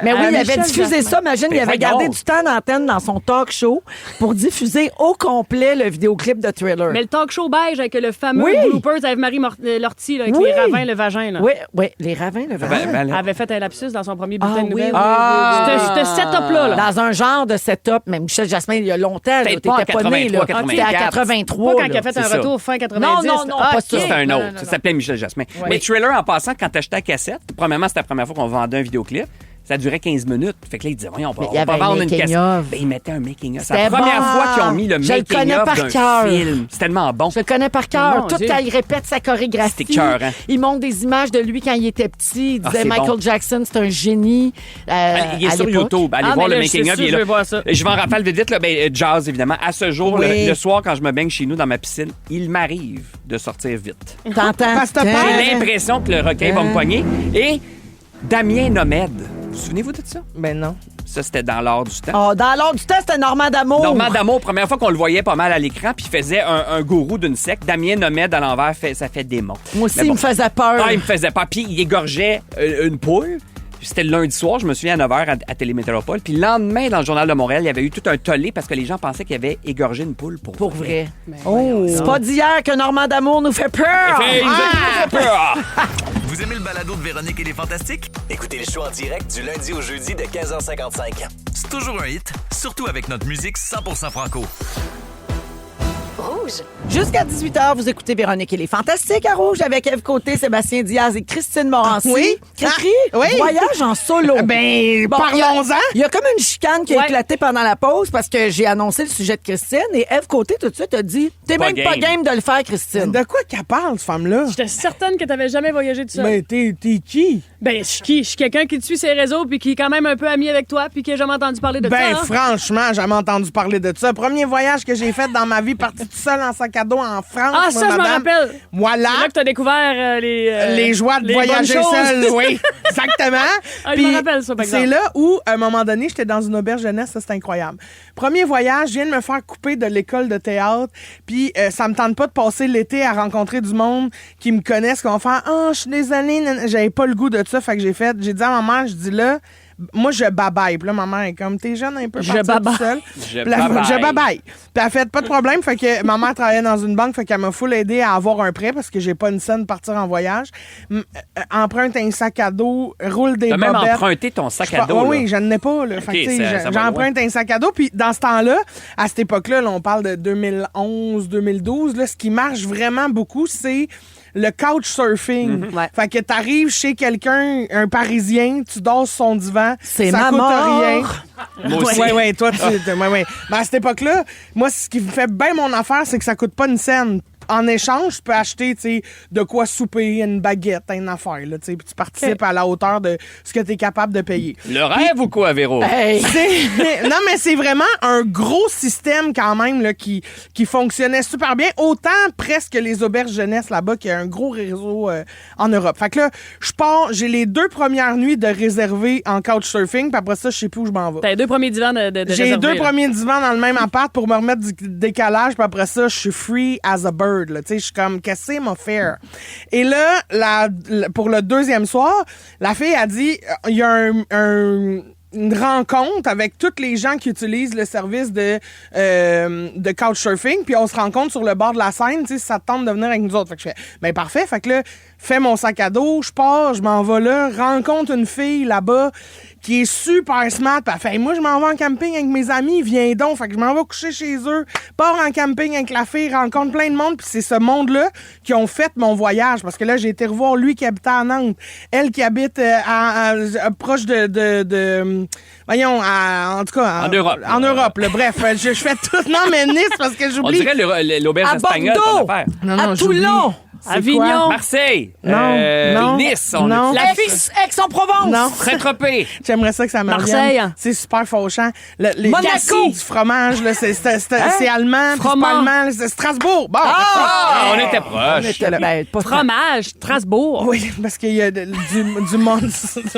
Mais oui, il avait Michel diffusé ça. Imagine, il avait gardé du temps d'antenne dans son talk show pour diffuser au complet le vidéoclip de Thriller. Mais le talk show beige avec le fameux Oui. bloopers avec Marie Lortie, là, avec Oui. les ravins, le vagin. Là. Oui, oui, les ravins, le vagin. Ben, Elle avait fait un lapsus dans son premier bulletin Ah, de oui, nouvelles. oui, Ce setup-là. Là. Dans un genre de setup, mais Michel Jasmin, il y a longtemps, là, Peut-être t'étais pas en pas né, là. 83, T'étais à 83. Pas quand il là. a fait un c'est ça. retour fin 90. Non, pas ça. Ça, c'est un Non, autre. non, Ça non. s'appelait Michel Jasmin. Mais Thriller, en passant, quand t'achetais la cassette, premièrement, c'était la première fois qu'on vendait un vidéoclip. Ça durait 15 minutes. Fait que là, ils disaient, voyons, on Mais il y va avait pas un vendre une making cassette. of. Ben, ils mettaient un making-of. C'est C'était la première bon. fois qu'ils ont mis le Je le connais making-of par d'un cœur. film. C'est tellement bon. Je le connais par cœur. Mon Tout Dieu. quand il répète sa chorégraphie. C'était écœurant. Il montre des images de lui quand il était petit. Il disait c'est Michael bon. Jackson, c'est un génie. Il est à sur l'époque. YouTube. Allez Ah, voir mais le là, c'est making-of. sûr, Il est je là. vais voir ça. Je m'en rappelle vite, là, jazz, évidemment. À ce jour, Oui. le soir, quand je me baigne chez nous dans ma piscine, il m'arrive de sortir vite. T'entends? Parce que t'as peur. J'ai l'impression que le requin va me poigner. Et Damien Nomède. Vous souvenez-vous de ça? Ben non. Ça, c'était dans l'art du temps. Oh, dans l'ordre du temps, c'était Normand d'Amour. Normand d'Amour, première fois qu'on le voyait pas mal à l'écran, puis il faisait un gourou d'une secte. Damien Nomède à l'envers, ça fait démon. Moi aussi, Mais il bon. me faisait peur. Ah, il me faisait pas. Puis il égorgeait une poule. C'était le lundi soir, je me souviens, à 9h à Télémétropole. Puis le lendemain, dans le Journal de Montréal, il y avait eu tout un tollé parce que les gens pensaient qu'il avait égorgé une poule pour vrai. Oh. C'est pas d'hier que Normand d'Amour nous fait peur. Il nous fait peur. Vous aimez le balado de Véronique et les Fantastiques? Écoutez le show en direct du lundi au jeudi dès 15h55. C'est toujours un hit, surtout avec notre musique 100% franco. Rouge. Jusqu'à 18h, vous écoutez Véronique et les Fantastiques à Rouge avec Ève Côté, Sébastien Diaz et Christine Morancy. Oui. Cricri, Oui. voyage en solo. Ben, Bon, parlons-en. Il y a comme une chicane qui a Ouais. éclaté pendant la pause parce que j'ai annoncé le sujet de Christine et Ève Côté tout de suite a dit t'es Pas même pas game. game de le faire, Christine. De quoi qu'elle parle, cette femme-là? J'étais certaine que t'avais jamais voyagé tout seul. Mais t'es qui? Ben, je suis qui? Je suis quelqu'un qui te suit ses réseaux puis qui est quand même un peu ami avec toi puis qui a jamais entendu parler de Ben, ça. hein? franchement, j'ai jamais entendu parler de ça. Premier voyage que j'ai fait dans ma vie, parti tout seul en sac à dos en France. Ah, moi, ça, je m'en madame. rappelle. Voilà. C'est là que t'as découvert Les joies de les voyager bonnes choses. seul, oui, exactement. Ah, je Puis, me rappelle ça, par c'est exemple. là où, à un moment donné, j'étais dans une auberge jeunesse, ça, c'est incroyable. Premier voyage, je viens de me faire couper de l'école de théâtre, puis ça me tente pas de passer l'été à rencontrer du monde qui me connaissent, qui vont faire « Ah, je suis désolée, j'avais pas le goût de ça, fait que j'ai dit à ma mère, je dis là, moi, je babaille. Puis là, ma mère est comme, t'es jeune un peu, Je partir babaille. tout seul. Je Puis là, babaille. je babaille. Puis elle a fait, pas de problème. Fait que ma mère travaillait dans une banque, fait qu'elle m'a full aidé à avoir un prêt parce que j'ai pas une scène de partir en voyage. Emprunte un sac à dos, roule des T'as bobettes. même emprunté ton sac à dos. Oui, là. je n'en ai pas. Là. Fait que, Ok, tu sais, ça va j'emprunte un sac à dos. Puis dans ce temps-là, à cette époque-là, là, on parle de 2011, 2012, là, ce qui marche vraiment beaucoup, c'est le couchsurfing. Ouais. Fait que t'arrives chez quelqu'un, un Parisien, tu dors sur son divan, C'est ça ma coûte mort. rien. Moi aussi. Oui, toi, ouais. Mais à cette époque-là, moi, ce qui me fait bien mon affaire, c'est que ça coûte pas une scène. En échange, tu peux acheter, tu sais, de quoi souper, une baguette, une affaire, là, tu sais, puis tu participes à la hauteur de ce que tu es capable de payer. Le rêve ou quoi, Véro? Hey. Non, mais c'est vraiment un gros système quand même là, qui fonctionnait super bien. Autant presque les auberges jeunesse là-bas, qui a un gros réseau en Europe. Fait que là, je pars, j'ai les 2 premières nuits de réserver en couchsurfing, puis après ça, je sais plus où je m'en vais. T'as les 2 premiers divans de J'ai les 2 réservés, là. premiers divans dans le même appart pour me remettre du décalage, puis après ça, je suis free as a bird. Là. Tu sais, je suis comme, qu'est-ce que c'est, mon faire? Et là, pour le 2e soir, la fille a dit, il y a une rencontre avec toutes les gens qui utilisent le service de couchsurfing, puis on se rencontre sur le bord de la Seine, tu sais, si ça te tente de venir avec nous autres. Fait que je fais, ben parfait, fait que là, fais mon sac à dos, je pars, je m'en vais là, rencontre une fille là-bas qui est super smart, puis elle fait, moi, je m'en vais en camping avec mes amis, viens donc, fait que je m'en vais coucher chez eux, pars en camping avec la fille, rencontre plein de monde, puis c'est ce monde-là qui ont fait mon voyage, parce que là, j'ai été revoir lui qui habitait à Nantes, elle qui habite proche voyons, en tout cas... En Europe. En Europe, là. Bref, je fais tout... Non, mais Nice, parce que On j'oublie... dirait l'auberge À espagnole, Bordeaux. ton affaire. Non, À j'oublie. Toulon. Avignon. Marseille. Non. Nice. Non. Aix-en-Provence. Non. Saint-Tropez. J'aimerais ça que ça me Marseille. revienne. C'est super fauchant. Les Monaco. du fromage, là, c'est allemand. C'est pas allemand. C'est Strasbourg. Bon. On était proches. On était là. Ben, pas Fromage, Strasbourg. Oui, parce qu'il y a du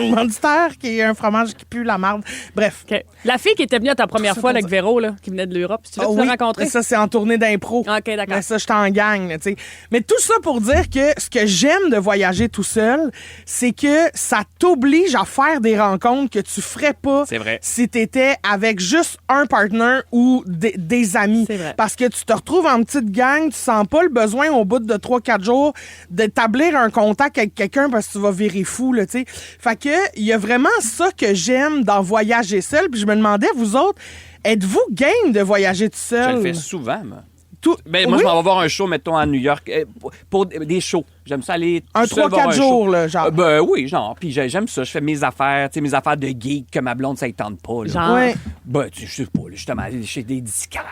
Monster, qui est un fromage qui pue la marde. Bref. OK. La fille qui était venue à ta première fois avec Véro, là, qui venait de l'Europe, tu l'as rencontrée? Ça, c'est en tournée d'impro. OK, d'accord. Mais ça, j'étais en gang, tu sais. Mais tout ça pour dire que ce que j'aime de voyager tout seul, c'est que ça t'oblige à faire des rencontres que tu ferais pas si t'étais avec juste un partner ou des amis. C'est vrai. Parce que tu te retrouves en petite gang, tu sens pas le besoin au bout de 3-4 jours d'établir un contact avec quelqu'un parce que tu vas virer fou, là, tu sais. Fait que il y a vraiment ça que j'aime dans voyager seul. Puis je me demandais, vous autres, êtes-vous game de voyager tout seul? Je le fais souvent, moi. Ben, moi, je m'en vais voir un show, mettons, à New York, pour des shows. J'aime ça aller tout un seul 3-4 jours, là, genre. Ben oui, genre. Puis j'aime ça. Je fais mes affaires, tu sais, mes affaires de geek que ma blonde, ça ne tente pas. Là. Genre. Ouais. Ben, tu sais, je sais pas, là, justement, aller chez des disquaires.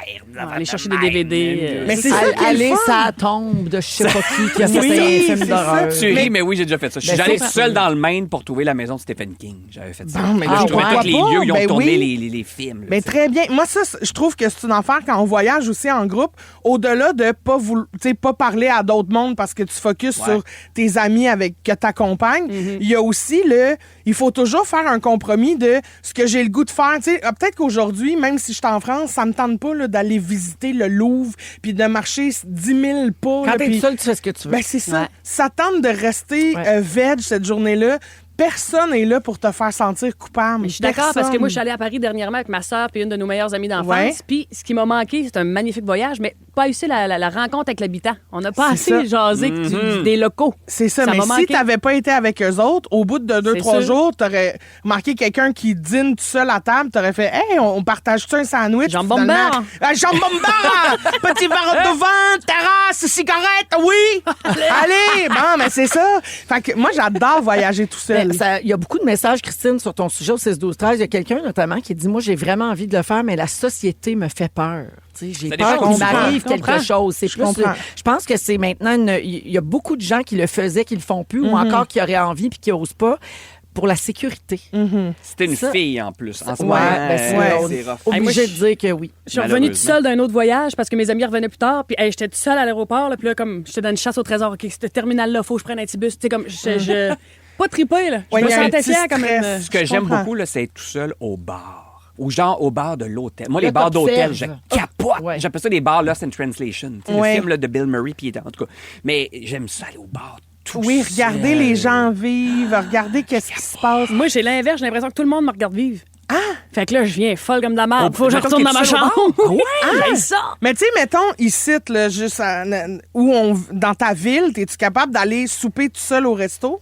Aller chercher des DVD. Mais c'est ça qui est le Aller fun. ça tombe de je sais pas qui a fait Oui, un film c'est d'horreur. ça. Tu ris, mais oui, j'ai déjà fait ça. Je suis Ben, allé c'est seul dans le Maine pour trouver la maison de Stephen King. J'avais fait ça. Bon, mais Là, je trouvais pourquoi tous les pas? lieux, ils ont Ben tourné oui. les films. là, Mais tu sais. très bien. Moi, ça, je trouve que c'est une affaire quand on voyage aussi en groupe, au-delà de pas parler à d'autres mondes parce que tu focuses sur tes amis avec que t'accompagnes. Il y a aussi il faut toujours faire un compromis de ce que j'ai le goût de faire. Tu sais, peut-être qu'aujourd'hui, même si je suis en France, ça me tente pas là, d'aller visiter le Louvre puis de marcher 10 000 pas. Quand là, t'es puis- tout seul, tu fais ce que tu veux. Ben, c'est ça. Ouais. Ça tente de rester veg cette journée-là. Personne n'est là pour te faire sentir coupable. Mais je suis d'accord parce que moi, je suis Personne. allée à Paris dernièrement avec ma sœur puis une de nos meilleures amies d'enfance. Ouais. Puis ce qui m'a manqué, c'est un magnifique voyage, mais pas réussi la rencontre avec l'habitant. On n'a pas C'est assez jasé des locaux. C'est ça, mais m'a si manqué. t'avais pas été avec eux autres, au bout de 2-3 sûr. jours, t'aurais marqué quelqu'un qui dîne tout seul à table, t'aurais fait « Hey, on partage-tu un sandwich? » Jambon Finalement, bar. Jambon bar! Petit verre de vin, terrasse, cigarette, oui! Allez! Bon, mais c'est ça. Fait que moi, j'adore voyager tout seul. Il y a beaucoup de messages, Christine, sur ton sujet au 6-12-13. Il y a quelqu'un notamment qui dit, moi, j'ai vraiment envie de le faire, mais la société me fait peur. Tu sais, j'ai Ça peur dépend qu'il où tu m'arrive vas. quelque Comprends. chose. C'est Je plus, comprends. je pense que c'est maintenant, il y a beaucoup de gens qui le faisaient, qui le font plus, ou encore qui auraient envie puis qui n'osent pas, pour la sécurité. C'était une Ça- fille en plus. En ce Ouais, moment, ben, c'est c'est rough. Hey, moi, Obligé de dire que oui. Je suis revenue toute Malheureusement. seule d'un autre voyage parce que mes amis revenaient plus tard. Puis j'étais toute seule à l'aéroport. Là, puis là, comme j'étais dans une chasse au trésor. OK, ce terminal-là, faut que je prenne un petit bus. Tu sais, comme pas trippé, là. Ouais, Je me il y a un sentais petit fière comme stress. une... Ce que Je j'aime comprends. beaucoup, là, c'est être tout seul au bar. Ou genre au bar de l'hôtel. Moi, Là, les bars d'hôtel, je t'observes. capote. Ouais. J'appelle ça des bars Lost in Translation. Tu sais, Ouais. Le film là, de Bill Murray, puis en tout cas. Mais j'aime ça aller au bar tout Oui, seul. regardez les gens vivre, regardez qu'est-ce qui se passe. Moi, j'ai l'inverse. J'ai l'impression que tout le monde me regarde vivre. Ah! Fait que là, je viens folle comme de la merde. Faut que je mettons retourne que dans t'es ma seule au chambre. J'aime ça. Mais tu sais, mettons, ici, là, juste dans ta ville, es-tu capable d'aller souper tout seul au resto?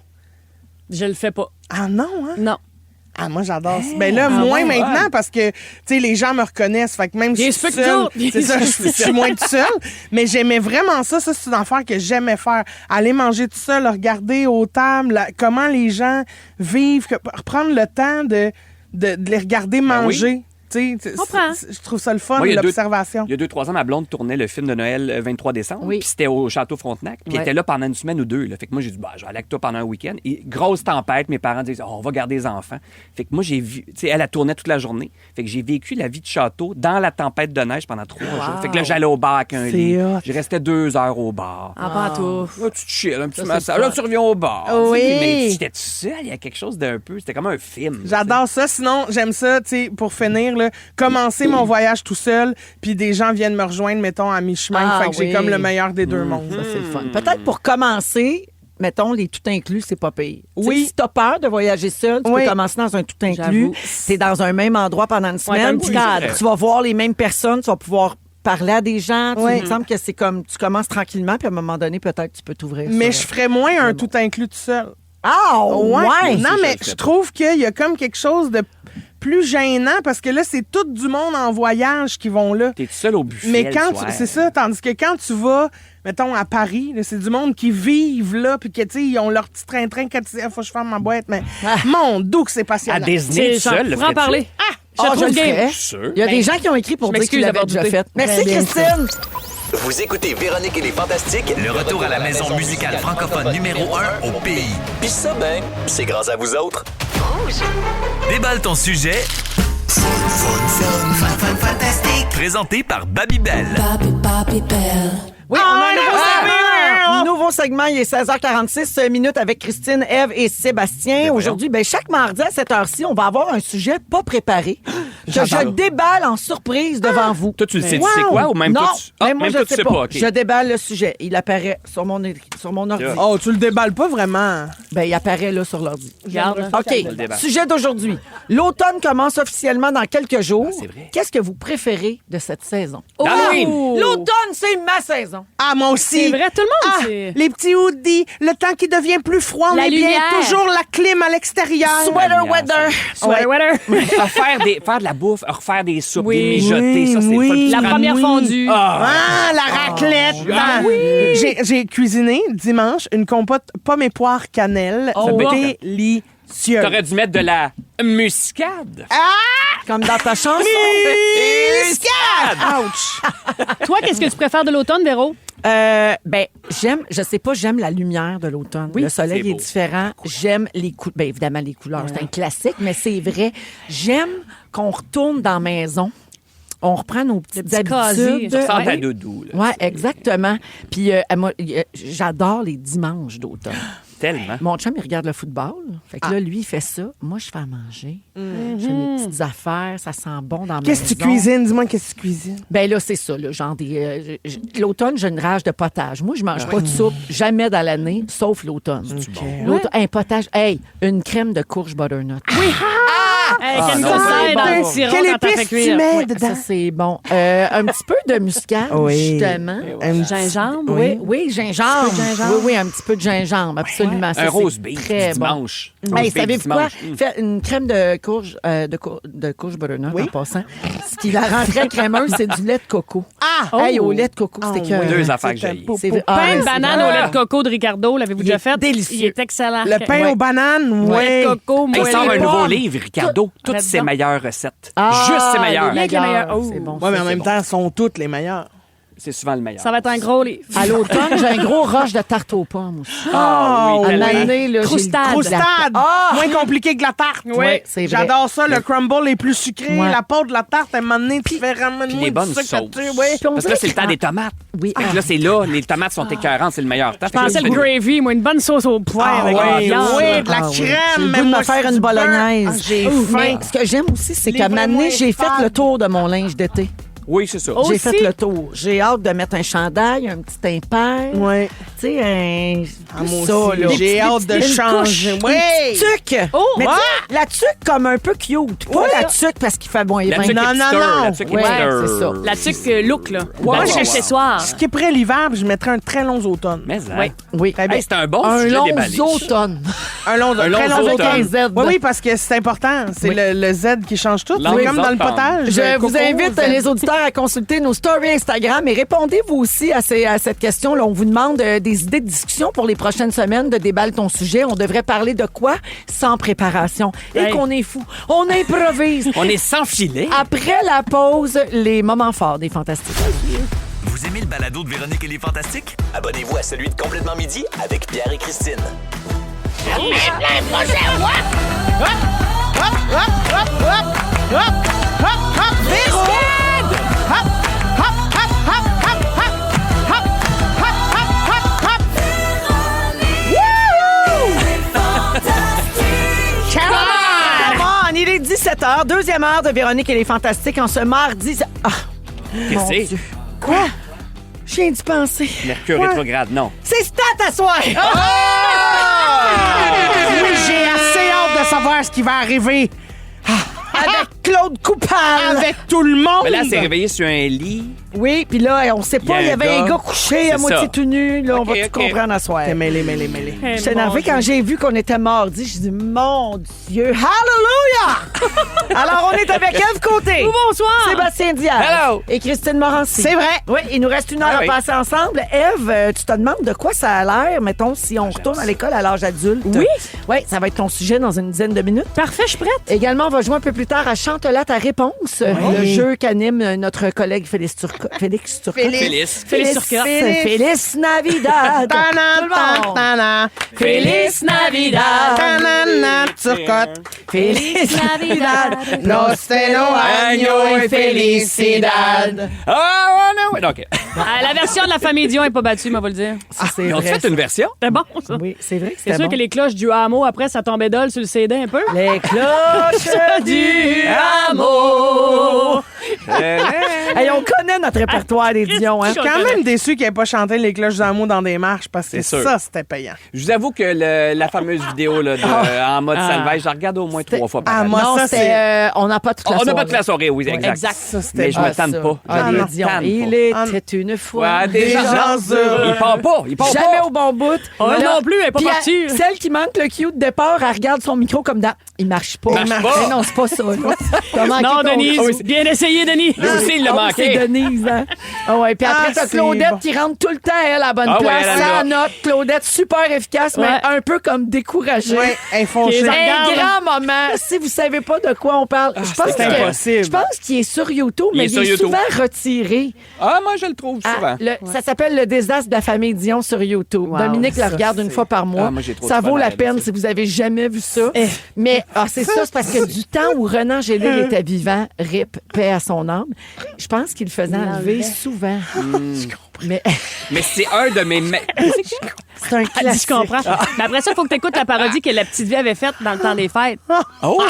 Je le fais pas. Ah non, hein? Non. Ah, moi, j'adore ça. Ben là, moins maintenant, parce que, tu sais, les gens me reconnaissent. Fait que même si Bien je suis sûr que seule, d'autres. c'est ça, je suis moins toute seule. Mais j'aimais vraiment ça. Ça, c'est une affaire que j'aimais faire. Aller manger tout seul, regarder aux tables, comment les gens vivent, prendre le temps de les regarder manger. Tu sais, Comprends. je trouve ça le fun, Moi, il y a l'observation. Il y a 2-3 ans, ma blonde tournait le film de Noël 23 décembre. Oui. Puis c'était au Château Frontenac. Puis elle Ouais. était là pendant une semaine ou deux. Là. Fait que moi, j'ai dit, bah, je vais aller avec toi pendant un week-end. Et grosse tempête, mes parents disent, oh, on va garder les enfants. Fait que moi, j'ai vu, tu sais, elle a tourné toute la journée. Fait que j'ai vécu la vie de château dans la tempête de neige pendant 3 jours. Fait que là, j'allais au bar avec un C'est lit. hot. Je restais 2 heures au bar. En pantoufle. Là, tu te chill, un petit massage. Là, tu reviens au bar. Oui. Tu sais, mais j'étais tout seul. Il y a quelque chose d'un peu. C'était comme un film. J'adore ça. Sinon, j'aime ça, tu sais, pour finir, là, commencer mon voyage tout seul, puis des gens viennent me rejoindre, mettons, à mi-chemin. Ah, fait que j'ai oui. comme le meilleur des deux mondes. Ça, c'est le fun. Peut-être pour commencer, mettons, les tout inclus, c'est pas pire. Oui. Tu sais, si t'as peur de voyager seul, tu Oui. peux commencer dans un tout inclus. J'avoue. T'es dans un même endroit pendant une Ouais, semaine. un petit cadre. Tu vas voir les mêmes personnes, tu vas pouvoir parler à des gens. Oui. Il me semble que c'est comme, tu commences tranquillement, puis à un moment donné, peut-être tu peux t'ouvrir. Mais je sur- ferais moins un tout inclus tout seul. Ah, ouais! Non, mais je le je trouve qu'il y a comme quelque chose de plus gênant parce que là, c'est tout du monde en voyage qui vont là. T'es tout seul au buffet. Mais le quand soir. c'est ça, tandis que quand tu vas, mettons, à Paris, là, c'est du monde qui vivent là, puis que, tu sais, ils ont leur petit train-train quand tu dis, ah, faut que je ferme ma boîte. Mais mon Dieu, que c'est À passionnant. Disney, tout J'en seul. le pourrais en ferais-tu? parler. Je trouve le game. ferais. Sûr. Il y a des gens qui ont écrit pour je dire m'excuse qu'ils l'avaient d'avoir déjà douté. fait. Merci, bien Christine. Vous écoutez Véronique et les Fantastiques, le retour à la maison musicale francophone numéro 1 au pays. Puis ça, ben, c'est grâce à vous autres. Déballe ton sujet. Fantastique. Présenté par Babybel. Oui, on a un nouveau segment. Il est 16h46 minutes avec Christine, Ève et Sébastien. Aujourd'hui, chaque mardi à cette heure-ci, on va avoir un sujet pas préparé que je déballe en surprise devant vous. Toi, tu le sais, tu sais quoi? Ou même non, toi, tu... même moi, je toi, ne tu sais pas. OK. Je déballe le sujet. Il apparaît sur mon ordi. Oh, tu le déballes pas vraiment. Il apparaît là sur l'ordi. Regarde. OK. le débat. Sujet d'aujourd'hui. L'automne commence officiellement dans quelques jours. c'est vrai. Qu'est-ce que vous préférez de cette saison? Halloween. L'automne, c'est ma saison. Ah, moi aussi. C'est vrai, tout le monde, Ah, c'est... les petits hoodies, le temps qui devient plus froid, on La est bien lumière. toujours la clim à l'extérieur. Sweater weather. Sweater weather. Faire de la bouffe, refaire des soupes, Oui. des mijotés, ça, c'est Oui, le fun. La Tu prends- première fondue. Ah, la raclette. Ah, J'ai cuisiné dimanche une compote pommes et poires cannelle. Oh, Délicieuse. T'aurais dû mettre de la muscade. Comme dans ta chanson. Ouch. Toi, qu'est-ce que tu préfères de l'automne, Véro? J'aime la lumière de l'automne. Le soleil c'est est beau. différent. J'aime les couleurs. Évidemment, les couleurs, c'est un classique, mais c'est vrai. J'aime qu'on retourne dans la maison. On reprend nos petites petits casiers. habitudes. Ça ressemble Ouais. à doudou. là. Oui, exactement. Puis j'adore les dimanches d'automne. Tellement. Mon chum, il regarde le football. Fait que là, lui, il fait ça. Moi, je fais à manger. Je fais mes petites affaires. Ça sent bon dans ma maison. Qu'est-ce que tu cuisines? Dis-moi, qu'est-ce que tu cuisines? Ben là, c'est ça, là, genre l'automne, j'ai une rage de potage. Moi, je mange pas de soupe jamais dans l'année, sauf l'automne. Un potage, une crème de courge butternut. Oui! Quelle non, conseil c'est dans bon. le sirop Quelle quand t'as fait épice tu cuire. mets Ça, dedans? c'est bon. Un petit peu de muscade, Oui. justement. Gingembre. Oui, gingembre. Oui, un petit peu de gingembre, absolument. Ça, Un c'est rose beef très du bon. dimanche. Hey, Roast beef savez-vous du quoi? dimanche. Fait une crème de courge, de courge butternut en passant. Ce qui la rend très crémeuse, c'est du lait de coco. Hey, au lait de coco, c'était que. Deux affaires que j'ai. Pain de banane au lait de coco de Ricardo, l'avez-vous déjà fait? délicieux. Il est excellent. Le pain aux bananes, Lait de oui. coco, Il moi, sort un les nouveau pommes. livre, Ricardo. Toutes Là-dedans. ses meilleures recettes. Ah, Juste ses meilleures. les meilleurs. Oh. C'est bon. Oui, mais en ça, même c'est temps, elles sont toutes les meilleures. C'est souvent le meilleur. Ça va être un gros livre. bon. À l'automne, j'ai un gros rush de tarte aux pommes aussi. Ah oui, À tellement. l'année, là, j'ai le Croustade. goût de la- Croustade! Moins compliqué que la tarte. Oui, c'est vrai. J'adore ça, le crumble est plus sucré, Ouais. la pâte de la tarte, à un moment donné, tu fais ramener Puis les bonnes sauces. Puis on Parce que là, c'est le dirait temps des tomates. Oui. Fait que là, c'est là, les tomates sont écœurantes, c'est le meilleur temps. Je pensais le gravy, moi, une bonne sauce au poivre avec oui, la viande. oui, de la Ah oui. J'ai crème. le goût mais de me moi, faire c'est une du beurre. bolognaise. Ah, j'ai Ouf. faim. Mais ce que j'aime aussi, c'est qu'à un moment Livrez-moi donné, j'ai un fait fan. le tour de mon linge d'été. Oui, c'est ça. Oh, J'ai aussi? fait le tour. J'ai hâte de mettre un chandail, un petit impair. Oui. Tu sais, un. Moi ça, aussi, là. j'ai hâte de Une changer. couche, Oui. Une petite tuque. Oh, Mais tu ouais. sais, la tuque comme un peu cute. Pas Ouais. la tuque parce qu'il fait bon et La bien. tuque Non, est non, hipster, non. la tuque est Ouais, hipster. c'est ça. La tuque look, là. Ouais, La ouais, tuque ouais. accessoire. Je skipperais l'hiver, puis je mettrais un très long automne. Mais hein. Oui. Oui. Très bien. Hey, c'est un bon Un sujet long déballé. automne. Un long Un long très long automne. automne. Avec un Z. Oui, oui, parce que c'est important. C'est Oui. le Z qui change tout. Long C'est comme dans le automne. potage. Je vous Coco, invite, Z. les auditeurs, à consulter nos stories Instagram et répondez-vous aussi à cette question. Là, on vous demande des idées de discussion pour les prochaines semaines de Déballe ton sujet. On devrait parler de quoi? Sans préparation. Et Hey. qu'on est fou. On improvise. On est sans filet. Après la pause, les moments forts des Fantastiques. Vous aimez le balado de Véronique et les Fantastiques? Abonnez-vous à celui de Complètement Midi avec Pierre et Christine. Come on! Il est 17h, deuxième heure de Véronique et les Fantastiques en ce mardi. Ah, Qu'est-ce mon que c'est? Dieu. Quoi? Je viens d'y penser. Mercure Ouais. rétrograde, non. C'est stat à soir! Oui, j'ai assez hâte de savoir ce qui va arriver Avec Claude Coupal! avec tout le monde. Mais là, elle s'est réveillée sur un lit. Oui, puis là, on sait pas, il y avait un gars couché à C'est moitié ça. tout nu. Là, on Ok, va ok. tout comprendre à soir. T'es mêlé. J'étais énervée quand j'ai vu qu'on était mardi. J'ai dit, mon Dieu, hallelujah! Alors, on est avec Ève Côté. Bonsoir. Sébastien Diaz. Hello. Et Christine Morancy. C'est vrai. Oui, il nous reste une heure Ah à oui. passer ensemble. Ève, tu te demandes de quoi ça a l'air, mettons, si on retourne à l'école à l'âge adulte. Oui. Oui, ça va être ton sujet dans une dizaine de minutes. Parfait, je suis prête. Également, on va jouer un peu plus tard à Chante là ta réponse. Le jeu qu'anime notre collègue Félix Turcotte. Félix. Félix Navidad. Tout le monde. Feliz Navidad. Turcotte. Félix Navidad. Nostro año y felicidad. Ah, ouais, non, OK. La version de la famille Dion n'est pas battue, moi, va le dire. C'est Ils ont vrai. fait une version? C'était bon, ça. Oui, c'est vrai que C'est c'était sûr bon. que les cloches du hameau, après, ça tombait dol sur le CD un peu. Les cloches du amour. Hey, on connaît notre répertoire des Dion, hein? Je Quand même déçu qu'il n'ait pas chanté les cloches d'amour dans des marches parce que C'est sûr. ça, c'était payant. Je vous avoue que la fameuse vidéo là, en mode salvage, je la regarde au moins 3 fois par année. moi, Non, ça, c'était on n'a pas toute la On n'a soirée. pas toute la soirée, oui, exact. Exact. Ça, c'était Mais je me tente ça. pas. Ah, Je les me Dion. tente Il pas. était une fois. Ouais, des gens heureux. Il part pas. Il part Jamais pas. au bon bout. Oh, Là, non plus, elle est pas puis partie. Celle qui manque le cue de départ, elle regarde son micro comme dans il marche pas. Il marche pas. Mais non, c'est pas ça. là. T'as manqué Non, ton- Denise. Bien essayé, Denis. Lui aussi, il l'a Ah oui, c'est manqué. Denise, hein? Ah ouais, puis après, Ah, t'as c'est Claudette bon. qui rentre tout le temps, elle, à la bonne Ah ouais, place, elle sans l'a. note. Claudette, super efficace, mais Ouais. un peu comme découragée. Oui, elles font Qui est chier. Regarde. Un grand moment. Si vous savez pas de quoi on parle, je pense c'est que- impossible. Je pense qu'il est sur YouTube, Il mais est il sur est YouTube. souvent retiré. Ah, moi, je le trouve Ah, souvent. Ça s'appelle Le désastre de la famille Dion sur YouTube. Wow, Dominique la ça, regarde une c'est- fois par mois. Ah, moi, j'ai trop Ça de vaut fun la à peine regarder si vous avez jamais vu ça. Mais c'est ça, c'est parce que du temps où Renan Gélil était vivant, rip, paix à son âme, je pense qu'il le faisait enlever souvent. Mais Mais c'est un de mes... c'est un Elle dit, je classique. comprends. Mais après ça, il faut que tu écoutes la parodie que la petite vie avait faite dans le temps des fêtes. Oh!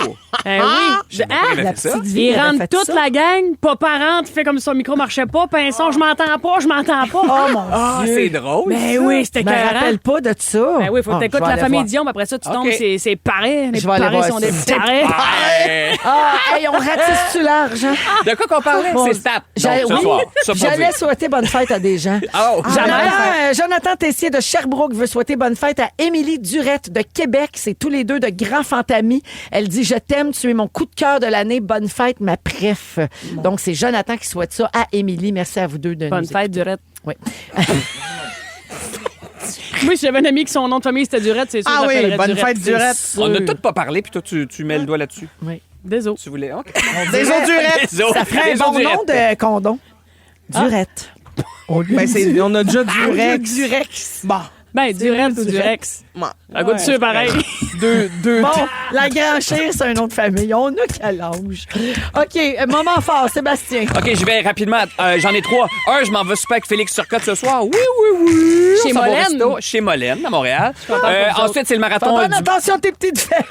Eh oui. Il avait La fait ça. petite vie, Il elle a rentre fait toute ça. la gang. Papa rentre, fait comme si son micro marchait pas. Pinson, je m'entends pas, je m'entends pas. Oh mon Ah, Dieu. c'est drôle. Ben ça. oui, c'était Je me carré. rappelle pas de ça. Ben oui, faut que Ah, t'écoutes je vais la aller famille voir. Dion, puis après ça, tu OK. tombes, c'est pareil. Les Je vais aller parents voir sont des ça. tarés. Hey! Ah, hey, on ratisse-tu large, hein? De quoi qu'on parlait? Bon, C'est Stat. j'allais- Donc, ce oui, soir. Ça, pas J'allais vu. souhaiter bonne fête à des gens. Oh! Jonathan Tessier de Sherbrooke veut souhaiter bonne fête à Émilie Durette de Québec. C'est tous les deux de grands fantamis. Elle dit « Je t'aime, tu es mon coup de cœur de l'année. Bonne fête, ma préf. » Donc, c'est Jonathan qui souhaite ça à Émilie. Merci à vous deux de Bonne nous fête, Durette. Oui. Moi, si j'avais un ami qui son nom de famille c'était Durette, c'est sûr Ah que oui, j'appellerais bonne Durette. fête, Durette. C'est On n'a sûr. tout pas parlé, puis toi, tu mets le doigt là-dessus. Désolé. Tu voulais... OK. Des eaux durettes. Des os- Ça ferait des un os bon du nom rep. de condom. Durette. Ben, on a déjà du Rex. Durex. Bon. Ben, Durette ou Durex. Bon. Un goût de sûr pareil. Deux. Bon, la Granchère, c'est un nom de famille. On a quel âge? OK, moment fort, Sébastien. OK, je vais rapidement. J'en ai 3. Un, je m'en vais super avec Félix Turcotte ce soir. Oui. Chez On s'en va au Molène. resto. Chez Molène, à Montréal. Ensuite, c'est le Fais marathon bonne du... attention à tes petites fesses.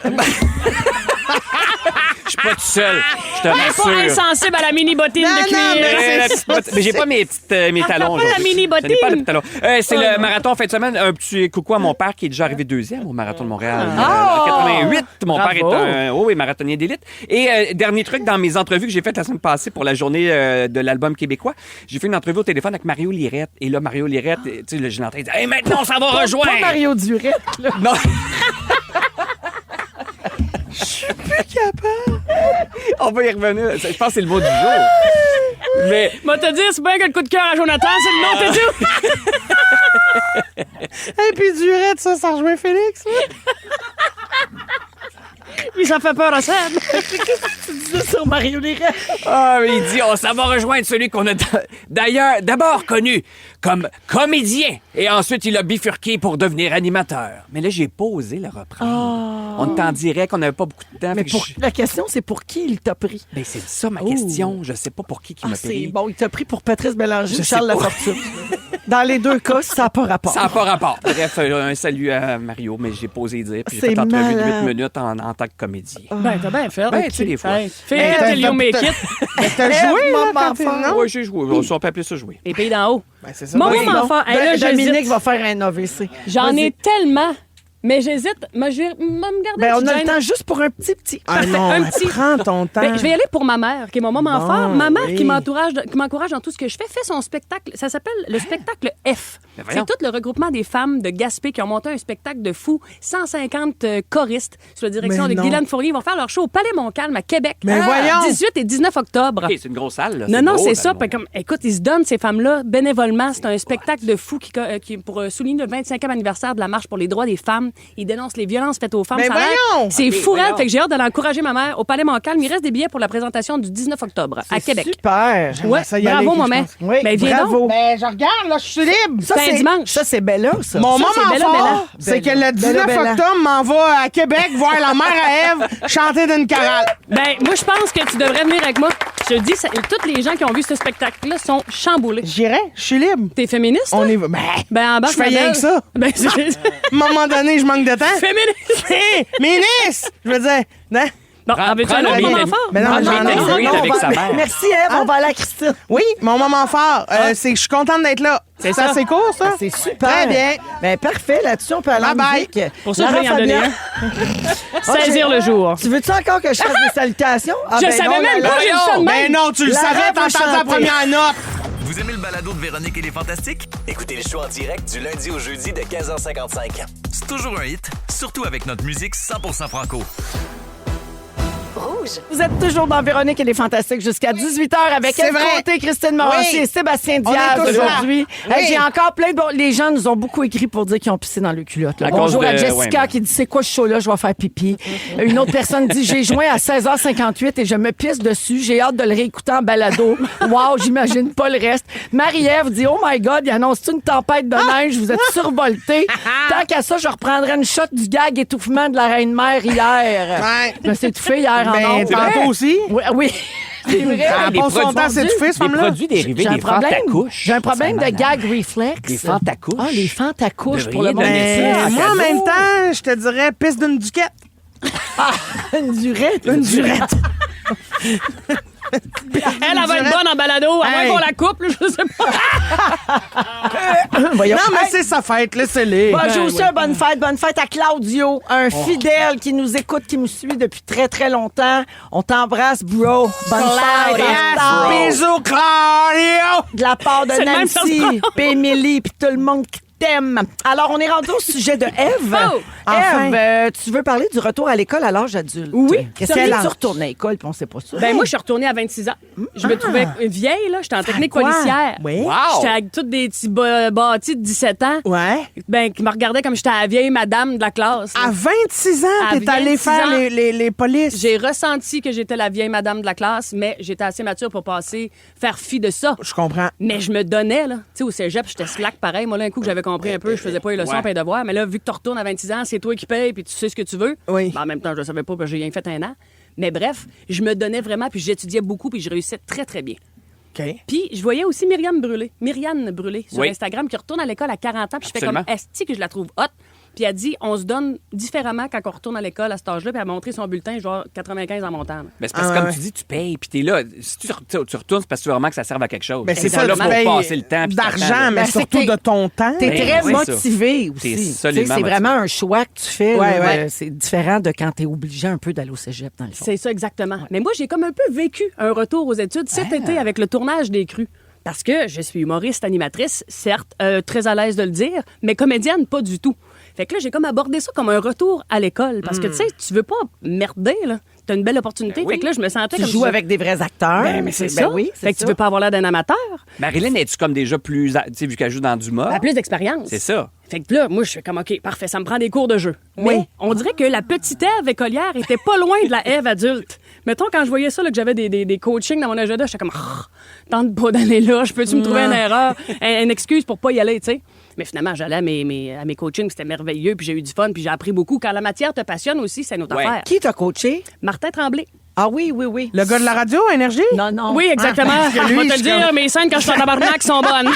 Je suis pas tout seul. Je te Pas rassure. insensible à la mini bottine Non, de non, cuir. mais La petite botte- mais j'ai pas mes talons. pas la aujourd'hui. mini Je n'ai pas bottine. les petits talons. C'est le marathon en fin de semaine. Un petit coucou à mon père qui est déjà arrivé deuxième au marathon de Montréal. En 88, mon Bravo. père est un marathonnier d'élite. Et dernier truc, dans mes entrevues que j'ai faites la semaine passée pour la journée de l'album québécois, j'ai fait une entrevue au téléphone avec Mario Lirette. Et là, Mario Lirette, tu sais, là, je l'entends dire « Hey, maintenant, on s'en va rejoindre! » Pas Mario Durette, là. Non. On va y revenir. Je pense que c'est le mot du jour. Mais Moi, te dire, c'est bien que le coup de cœur à Jonathan, c'est le nom, t'es dit. Et puis Durette, ça rejoint Félix. là. Puis ça fait peur à ça. Tu dis ça sur Mario Lirette. il dit on s'en va rejoindre celui qu'on a d'ailleurs d'abord connu comme comédien et ensuite il a bifurqué pour devenir animateur. Mais là, j'ai pas osé le reprendre. On t'en dirait qu'on n'avait pas beaucoup de temps. Mais fait que pour- la question, c'est pour qui il t'a pris? Ben, c'est ça ma question. Je sais pas pour qui Ah, m'a c'est pris. bon, il t'a pris pour Patrice Bélanger Je ou Charles sais pas. Lafortune. Dans les deux cas, ça n'a pas rapport. Ça n'a pas rapport. Bref, un salut à Mario, mais j'ai pas osé dire. Puis j'ai C'est fait l'entrevue de 8 malade. minutes en tant que comédien. Ben, t'as bien fait. Ben, tu sais, des fois. Hey, Fais t'as- Léo t'as- Make It. T'as joué, là, moment quand t'es... fort. Non? Oui, j'ai joué. On peut appeler ça jouer. Les pays d'en haut. Ben, c'est ça. Mon Oui, moment non. fort. Hey, là, Dominique j'hésite. va faire un AVC. J'en Vas-y. ai tellement. Mais j'hésite. Moi, je vais me garder Ben, un on petit a le gêne. temps juste pour un petit. Ah non, Un mais petit- prends ton temps. Ben, je vais y aller pour ma mère, qui est mon moment Bon, fort. Ma mère oui. qui m'encourage dans tout ce que je fais, fait son spectacle. Ça s'appelle le spectacle F. Ben voyons. C'est tout le regroupement des femmes de Gaspé qui ont monté un spectacle de fou. 150 choristes sous la direction Mais de non. Guylaine Fournier. Ils vont faire leur show au Palais Montcalm à Québec. Mais voyons! 18 et 19 octobre. OK, c'est une grosse salle. Là. Non, gros, c'est dans ça. le Puis comme, écoute, ils se donnent, ces femmes-là, bénévolement. C'est un spectacle de fou qui pour souligner le 25e anniversaire de la Marche pour les droits des femmes. Il dénonce les violences faites aux femmes. Ben Ça a l'air- voyons! C'est fou, raide. Fait que j'ai hâte d'aller encourager ma mère au Palais Montcalm. Il reste des billets pour la présentation du 19 octobre à Québec. Super. Ouais, ça y aller, bravo, je maman. pense. Oui, Ben, viens bravo. donc. Ben, je regarde, là, je suis libre. Ça, c'est un dimanche. Ça, c'est Bella, ça. Mon Ça, moment c'est Bella, fort, Bella. c'est que Bella, le 19 Bella. octobre, m'en va à Québec voir la mère à Ève chanter d'une chorale. Ben, moi, je pense que tu devrais venir avec moi. Je te dis, tous les gens qui ont vu ce spectacle-là sont chamboulés. J'irai, je suis libre. T'es féministe? On toi? est... Ben, Ben, embarque, je fais ma rien belle. que ça. Ben, c'est à un moment donné, je manque de temps. féministe. Hé, ministre! Je veux dire, hein? Bon, en veux-tu un autre le moment David. fort? Ben non, Prends j'en le ai. David on avec va- sa mère. Merci, Ève. On va aller à Christine. Oui, mon moment fort, c'est que je suis contente d'être là. C'est ça. C'est court, ça? Ah, c'est super. Très bien. Ben, parfait. Là-dessus, on peut aller en Bye-bye. musique. Pour ça, je Lara vais y en donner Fabian. Saisir le jour. Tu veux-tu encore que je fasse des salutations? Ah, Je ben savais non, même la- pas, j'ai le ça de Ben même. non, tu le Lara savais, va t'as entendu la chanter. première note. Vous aimez le balado de Véronique et les Fantastiques? Écoutez le show en direct du lundi au jeudi dès 15h55. C'est toujours un hit, surtout avec notre musique 100% franco. Rouge. Vous êtes toujours dans Véronique et les Fantastiques jusqu'à 18h avec C'est Ève vrai. Côté, Christine Morancy Oui. et Sébastien On Diaz est tous là. aujourd'hui. Oui. Hey, j'ai encore plein de... Bon, les gens nous ont beaucoup écrit pour dire qu'ils ont pissé dans le culotte. là. À cause Bonjour à de- Jessica ouais, qui dit « C'est quoi ce show-là? Je vais faire pipi. » Une autre personne dit « J'ai joint à 16h58 et je me pisse dessus. J'ai hâte de le réécouter en balado. Wow, j'imagine pas le reste. » Marie-Ève dit « Oh my God, il annonce une tempête de neige. Vous êtes survoltés. Tant qu'à ça, je reprendrai une shot du gag étouffement de la Reine-Mère hier. Ouais. Je me suis étouffée hier en Ben, ondes. tantôt aussi. Oui, oui. C'est vrai. Ah, Les bon, son produits- temps, c'est tout fait, ce Les femme-là. produits dérivés J'ai un des problème. fantacouches. J'ai un problème de C'est malade. gag reflex. Les fantacouches. Ah, les fantacouches pour le Devriez monde. donner Ben, ça en moi, en cadeau. même temps, je te dirais piste d'une duquette. Une durette. Une durette. Elle va être bonne en balado. Avant Hey. qu'on la coupe, là, je sais pas. Voyons. Non, mais Hey, c'est sa fête, laissez-les. moi, j'ai aussi un bonne fête. Bonne fête à Claudio, un fidèle qui nous écoute, qui nous suit depuis très, très longtemps. On t'embrasse, bro. Bonne fête. en retard. Bisous, Claudio! De la part de C'est le même, ça se Nancy, puis Émilie, puis tout le monde qui t'aime. Alors, on est rendu au sujet de Ève. Oh! Enfin. Ève, tu veux parler du retour à l'école à l'âge adulte? Oui. Qu'est-ce Quel que âge? tu retournes à l'école, puis on sait pas ça? Ben, moi, je suis retournée à 26 ans. Je me trouvais vieille, là. J'étais en technique quoi? policière. Oui. Wow! J'étais avec tous des petits bâtis de 17 ans. Ouais. Ben, qui me regardaient comme j'étais la vieille madame de la classe. là. À 26 ans, À t'es allé 26 faire ans. les polices. J'ai ressenti que j'étais la vieille madame de la classe, mais j'étais assez mature pour faire fi de ça. Je comprends. Mais je me donnais, là. Tu sais, au cégep, j'étais slack pareil. Moi, là, un coup que j'avais compris un peu, je faisais pas les leçons Ouais. et les devoirs. Mais là, vu que tu retournes à 26 ans, c'est toi qui payes puis tu sais ce que tu veux. Oui. Ben, en même temps, je le savais pas parce que j'ai rien fait un an. Mais bref, je me donnais vraiment puis j'étudiais beaucoup puis je réussissais très, très bien. OK. Puis je voyais aussi Myriam Brûlé sur Oui. Instagram qui retourne à l'école à 40 ans. Puis je fais Absolument. comme esti que je la trouve hot. Puis elle dit, on se donne différemment quand on retourne à l'école à cet âge-là. Puis elle a montré son bulletin, genre 95 en montant. là. Ben, c'est parce que, Ah, comme ouais. tu dis, tu payes, puis t'es là. Si tu retournes, c'est parce que tu veux vraiment que ça serve à quelque chose. Ben, c'est T'es ça, là tu pour payes passer le temps. puis d'argent, t'attends, mais Ben, c'est surtout que de ton temps. T'es Ben, très c'est ça. motivé aussi. T'es Tu sais, solidement c'est motivé. vraiment un choix que tu fais. Ouais, là. ouais. C'est différent de quand t'es obligé un peu d'aller au cégep, dans le fond. C'est ça, exactement. Mais moi, j'ai comme un peu vécu un retour aux études cet été avec le tournage des Crues. Parce que je suis humoriste, animatrice, certes, très à l'aise de le dire, mais comédienne, pas du tout. Fait que là, j'ai comme abordé ça comme un retour à l'école. Parce que, tu sais, tu veux pas merder, là. T'as une belle opportunité. Ben oui. Fait que là, je me sentais Tu comme... joues avec des vrais acteurs. Ben, mais c'est Ben ça. oui, c'est fait que ça. tu veux pas avoir l'air d'un amateur. Marilyn, es-tu comme déjà plus. Tu sais, vu qu'elle joue dans du mât? Elle a plus d'expérience. C'est ça. Fait que là, moi, je fais comme, OK, parfait, ça me prend des cours de jeu. Oui. Mais on dirait que la petite Ève écolière était pas loin de la Ève adulte. Mettons, quand je voyais ça, là, que j'avais des coachings dans mon agenda, j'étais comme, tente pas d'aller là, je peux-tu me trouver une erreur, une excuse pour pas y aller, tu sais. Mais finalement, j'allais à mes coachings, c'était merveilleux, puis j'ai eu du fun, puis j'ai appris beaucoup. Quand la matière te passionne aussi, c'est notre Ouais. affaire. Qui t'a coaché? Martin Tremblay. Ah oui, oui, oui. Le gars de la radio, Énergie? Non, non. Oui, exactement. parce que Je lui, vais te je le dire, comme- mes scènes quand je suis en tabarnak sont bonnes.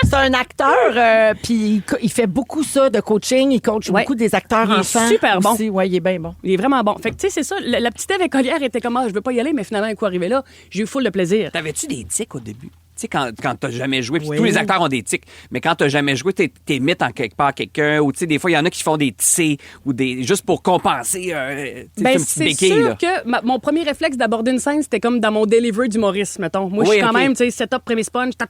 C'est un acteur, puis il fait beaucoup ça de coaching. Il coach Ouais. beaucoup des acteurs Il est enfants. super bon. aussi. Ouais, il est bien bon. Il est vraiment bon. Fait que, tu sais, c'est ça. La petite Ève écolière était comme, je veux pas y aller, mais finalement, un coup arrivé là, j'ai eu full de plaisir. T'avais-tu des tics au début? Tu sais, quand t'as jamais joué, puis Oui. tous les acteurs ont des tics, mais quand t'as jamais joué, t'imites en quelque part quelqu'un, ou tu sais, des fois, il y en a qui font des tissés, ou des juste pour compenser, tu sais, Ben, une petite c'est béquille, sûr là. que mon premier réflexe d'aborder une scène, c'était comme dans mon delivery d'humoriste, mettons. Moi, je Oui, suis quand ok. même, tu sais, setup, prémisse punch, ta.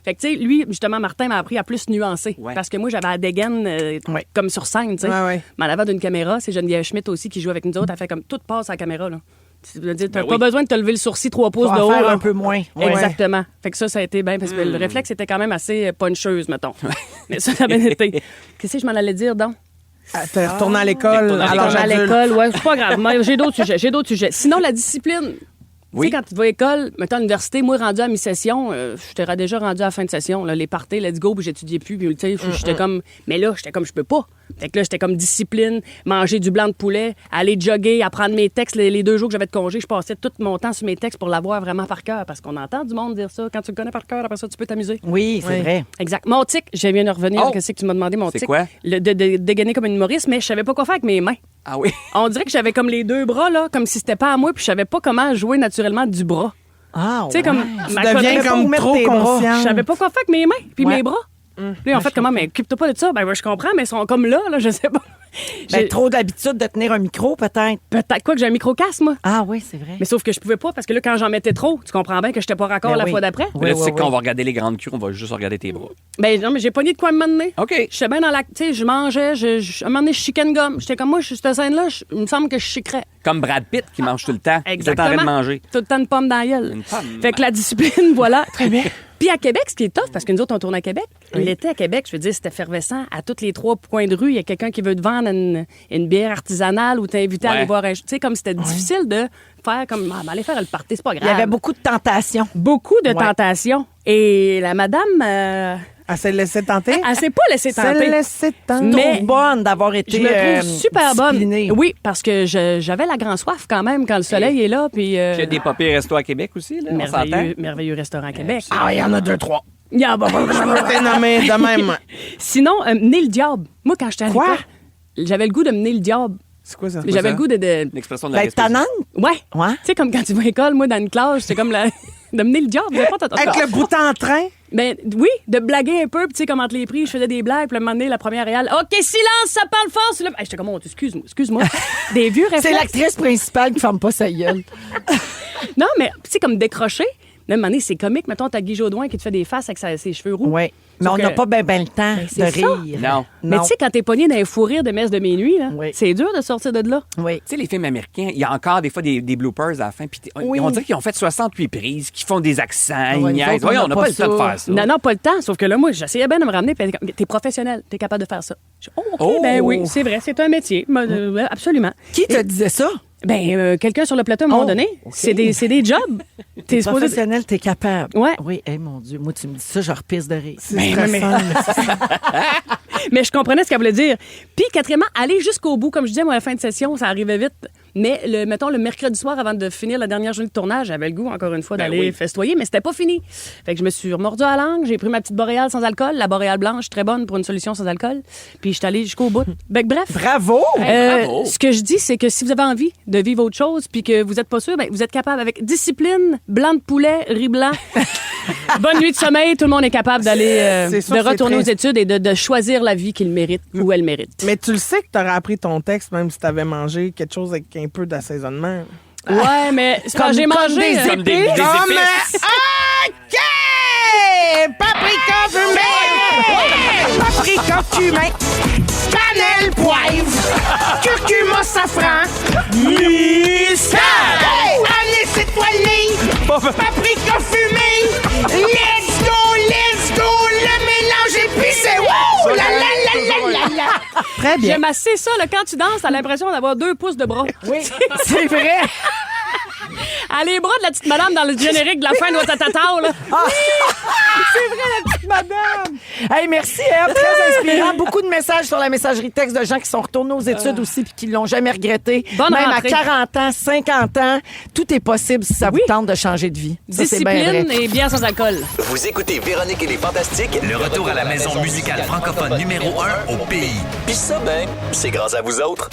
Fait que, tu sais, lui, justement, Martin m'a appris à plus nuancer. Ouais. Parce que moi, j'avais la dégaine Ouais. comme sur scène, tu sais. Ouais, ouais. Mais en avant d'une caméra, c'est Geneviève Schmidt aussi qui joue avec nous autres. Elle fait comme tout passe à la caméra, là. T'as pas besoin de te lever le sourcit 3 pouces Faut de en haut. faire là. un peu moins. Ouais. Exactement. Fait que ça a été bien, parce que le réflexe était quand même assez puncheuse, mettons. Mais ça a bien été. Qu'est-ce que je m'en allais dire, donc? T'es retourné à l'école à Alors, l'âge à adulte. l'école, ouais, c'est pas grave. Moi, j'ai d'autres sujets. Sinon, la discipline. Oui. Tu sais, quand tu vas à l'école, mettons à l'université, moi, rendu à mi-session, j'étais déjà rendu à la fin de session. Là, les parties, let's go, puis j'étudiais plus. Puis, tu sais, j'étais comme. Mais là, j'étais comme, je peux pas. Fait que là, j'étais comme discipline, manger du blanc de poulet, aller jogger, apprendre mes textes. Les 2 jours que j'avais de congé, je passais tout mon temps sur mes textes pour l'avoir vraiment par cœur. Parce qu'on entend du monde dire ça. Quand tu le connais par cœur, après ça, tu peux t'amuser. Oui, c'est vrai. Exact. Mon tic, je viens de revenir. Oh! Qu'est-ce que tu m'as demandé, mon C'est tic? quoi? De dégainer comme une humoriste, mais je savais pas quoi faire avec mes mains. Ah oui? On dirait que j'avais comme les 2 bras, là, comme si c'était pas à moi, puis je savais pas comment jouer naturellement du bras. Ah, Tu sais, comme. Tu ma deviens collègue- comme trop Je consciente. savais pas quoi faire avec mes mains, puis Ouais. mes bras. Puis en fait, comment, mais occupe-toi pas de ça. Ben, ouais, je comprends, mais ils sont comme là, je sais pas. Ben, trop d'habitude de tenir un micro, peut-être. Peut-être quoi que j'ai un micro-casse, moi. Ah oui, c'est vrai. Mais sauf que je pouvais pas, parce que là, quand j'en mettais trop, tu comprends bien que j'étais pas raccord Ben la oui. fois d'après. Oui, Là, tu oui, sais que oui. quand on va regarder les grandes cues, on va juste regarder tes bras. Ben, non, mais j'ai pogné de quoi me mener. OK. J'étais bien dans la. Tu sais, je mangeais, à un moment donné, je chicken gomme. J'étais comme moi, cette scène-là, il me semble que je chiquerais. Comme Brad Pitt qui mange tout le temps. Il est en train Exactement. de manger. Tout le temps une pomme dans la gueule. Une pomme. Fait que la discipline, voilà. Très bien. Puis à Québec, ce qui est tough, parce que nous autres, on tourne à Québec. L'été à Québec, je veux dire, c'est effervescent. À tous les 3 coins de rue, il y a quelqu'un qui veut te vendre une bière artisanale ou t'inviter à Ouais. aller voir un. Tu sais, comme c'était difficile de faire comme. Ah, ben, allez faire le party, c'est pas grave. Il y avait beaucoup de tentations. beaucoup de Ouais. tentations. Et la madame, Elle s'est laissée tenter. elle s'est pas laissée s'est tenter. laissée tenter. Mais- Trop bonne d'avoir été Je me trouve super disciplinée. bonne. Oui, parce que j'avais la grande soif quand même quand le soleil est là. Puis, Il y a des papiers restos à Québec aussi, là. On s'entend. merveilleux restaurant à Québec. Ah, il y en a 2, 3. Il y a- bon, bon, bon, bon. T'es nommé de même. Sinon, mener le diable. Moi, quand j'étais à Quoi? l'école, j'avais le goût de mener le diable. C'est quoi ça? J'avais le goût de... L'expression de la D'être tannante? Ouais. Ouais. Tu sais, comme quand tu vas à l'école, moi, dans une classe, c'est comme de mener le diable. Vous avez pas entendu- Avec le bout en train? Ben oui, de blaguer un peu, puis tu sais, comme entre les prix, je faisais des blagues, puis à un moment donné, la première réelle, OK, silence, ça parle fort. Là. Hey, j'étais comme, oh, excuse-moi. Des vieux réflexes. C'est l'actrice principale qui ferme pas sa gueule. Non, mais tu sais, comme décrocher. Là, à un moment donné, c'est comique. Mettons, t'as Guy Jodoin qui te fait des faces avec ses cheveux roux. Oui. Mais Sauf on n'a que- pas bien le temps de c'est ça. rire. Non. Mais tu sais, quand t'es pogné dans les fous rires de messe de minuit, là, Oui. c'est dur de sortir de là. Oui. Tu sais, les films américains, il y a encore des fois des bloopers à la fin. Puis on dirait qu'ils ont fait 68 prises, qu'ils font des accents, Ouais, ils niaisent. nous autres, Voyons, on on n'a n'a pas pas le temps de ça. faire ça. Non, pas le temps. Sauf que là, moi, j'essayais bien de me ramener. Puis elle était comme, t'es professionnel, t'es capable de faire ça. Je dis, OK, Oh! ben oui, c'est vrai, c'est un métier. Ouais, absolument. Qui te disait ça? Ben, quelqu'un sur le plateau à un moment Oh, donné. OK. C'est des jobs. T'es supposé. Professionnel, t'es capable. Ouais. Oui, mon Dieu. Moi, tu me dis ça, je repisse de rire. C'est stressant. Mais je comprenais ce qu'elle voulait dire. Puis, quatrièmement, aller jusqu'au bout. Comme je disais, moi, à la fin de session, ça arrivait vite. Mais, mettons, le mercredi soir, avant de finir la dernière journée de tournage, j'avais le goût, encore une fois, Ben d'aller oui. festoyer, mais c'était pas fini. Fait que je me suis remordu à la langue, j'ai pris ma petite boréale sans alcool, la boréale blanche, très bonne pour une solution sans alcool. Puis, je suis allée jusqu'au bout. Ben, bref. Bravo! bravo. Ce que je dis, c'est que si vous avez envie de vivre autre chose, puis que vous n'êtes pas sûr, ben, vous êtes capable avec discipline, blanc de poulet, riz blanc, bonne nuit de sommeil, tout le monde est capable d'aller, C'est sûr de que c'est retourner très- aux études et de choisir la vie qu'il mérite ou elle mérite. Mais tu le sais que t'aurais appris ton texte même si t'avais mangé quelque chose avec un peu d'assaisonnement. Ouais, mais c'est quand Comme- j'ai comme mangé. des Comme des Comme, épices. OK! Paprika fumé! Paprika fumé! Cannelle, poivre! Curcuma, safran! Muscade! Anis étoilé! Paprika fumé! Let's go! Le mélange épicé! Wouh! La la la la la la! Très bien. J'aime assez ça, là, quand tu danses, t'as l'impression d'avoir 2 pouces de bras. Oui, c'est vrai. Ah, les bras de la petite madame dans le générique de la fin de Watatata, là. C'est vrai, la petite madame. Hey, merci, Eve. Très inspirant. Beaucoup de messages sur la messagerie texte de gens qui sont retournés aux études aussi puis qui l'ont jamais regretté. Bonne Même rentrée. à 40 ans, 50 ans, tout est possible si ça vous tente de changer de vie. Ça, c'est bien Discipline vrai. et bien sans alcool. Vous écoutez Véronique et les Fantastiques, le retour à la maison musicale francophone numéro 1 au pays. Puis ça, ben, c'est grâce à vous autres.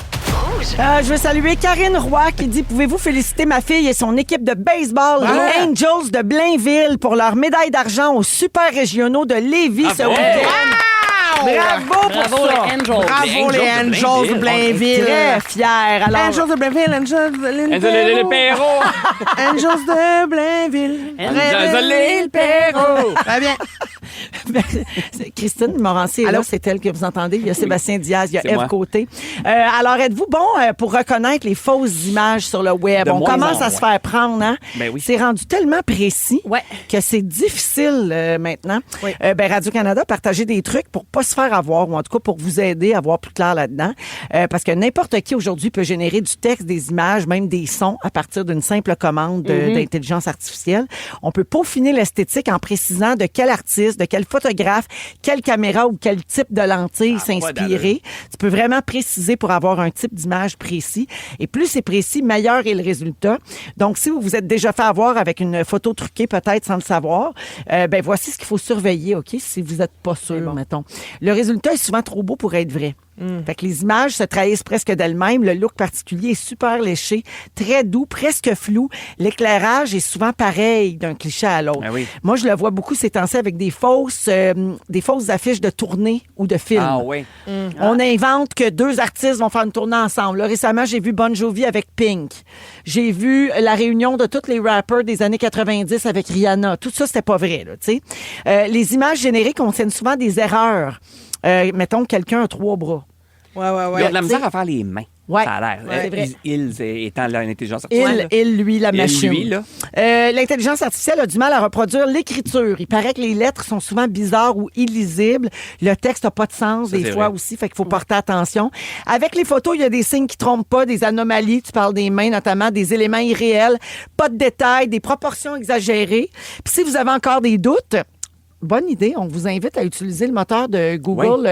Je veux saluer Karine Roy qui dit « Pouvez-vous féliciter ma fille et son équipe de baseball, les Angels de Blainville, pour leur médaille d'argent aux super régionaux de Lévis ce week-end. Bravo pour Bravo, ça. les Angels. Bravo les Angels de Blainville. Très fière. Alors, Angels de Blainville, Angels de l'île Le Perrault. Angels de Blainville. Angels de l'île Perrault. Très bien. Christine Morancy est là, c'est elle que vous entendez. Il y a Sébastien Diaz, il y a Ève Côté. Alors, êtes-vous bon pour reconnaître les fausses images sur le web? On commence à se faire prendre, hein? Ben oui. C'est rendu tellement précis que c'est difficile maintenant. Oui. Radio-Canada a partagé des trucs pour pas se faire avoir, ou en tout cas pour vous aider à voir plus clair là-dedans. Parce que n'importe qui aujourd'hui peut générer du texte, des images, même des sons à partir d'une simple commande d'intelligence artificielle. On peut peaufiner l'esthétique en précisant de quel artiste, de quel photographe, quelle caméra ou quel type de lentille s'inspirer. Tu peux vraiment préciser pour avoir un type d'image précis. Et plus c'est précis, meilleur est le résultat. Donc, si vous vous êtes déjà fait avoir avec une photo truquée, peut-être sans le savoir, voici ce qu'il faut surveiller, OK? Si vous n'êtes pas sûr, mettons. Le résultat est souvent trop beau pour être vrai. Fait que les images se trahissent presque d'elles-mêmes. Le look particulier est super léché, très doux, presque flou. L'éclairage est souvent pareil d'un cliché à l'autre. Ben oui. Moi, je le vois beaucoup ces temps-ci avec des fausses affiches de tournée ou de films. Ah oui. On invente que deux artistes vont faire une tournée ensemble. Là, récemment, j'ai vu Bon Jovi avec Pink. J'ai vu la réunion de tous les rappers des années 90 avec Rihanna. Tout ça, c'était pas vrai, là, tu sais. Les images générées contiennent souvent des erreurs. Mettons que quelqu'un a 3 bras. Il y a de la misère à faire les mains. Ouais. Ça a l'air. C'est vrai. Ils étant l'intelligence artificielle. Lui, la machine. Lui, là. L'intelligence artificielle a du mal à reproduire l'écriture. Il paraît que les lettres sont souvent bizarres ou illisibles. Le texte n'a pas de sens des fois aussi, fait qu'il faut porter attention. Avec les photos, il y a des signes qui trompent pas, des anomalies. Tu parles des mains notamment, des éléments irréels, pas de détails, des proportions exagérées. Puis si vous avez encore des doutes, bonne idée. On vous invite à utiliser le moteur de Google,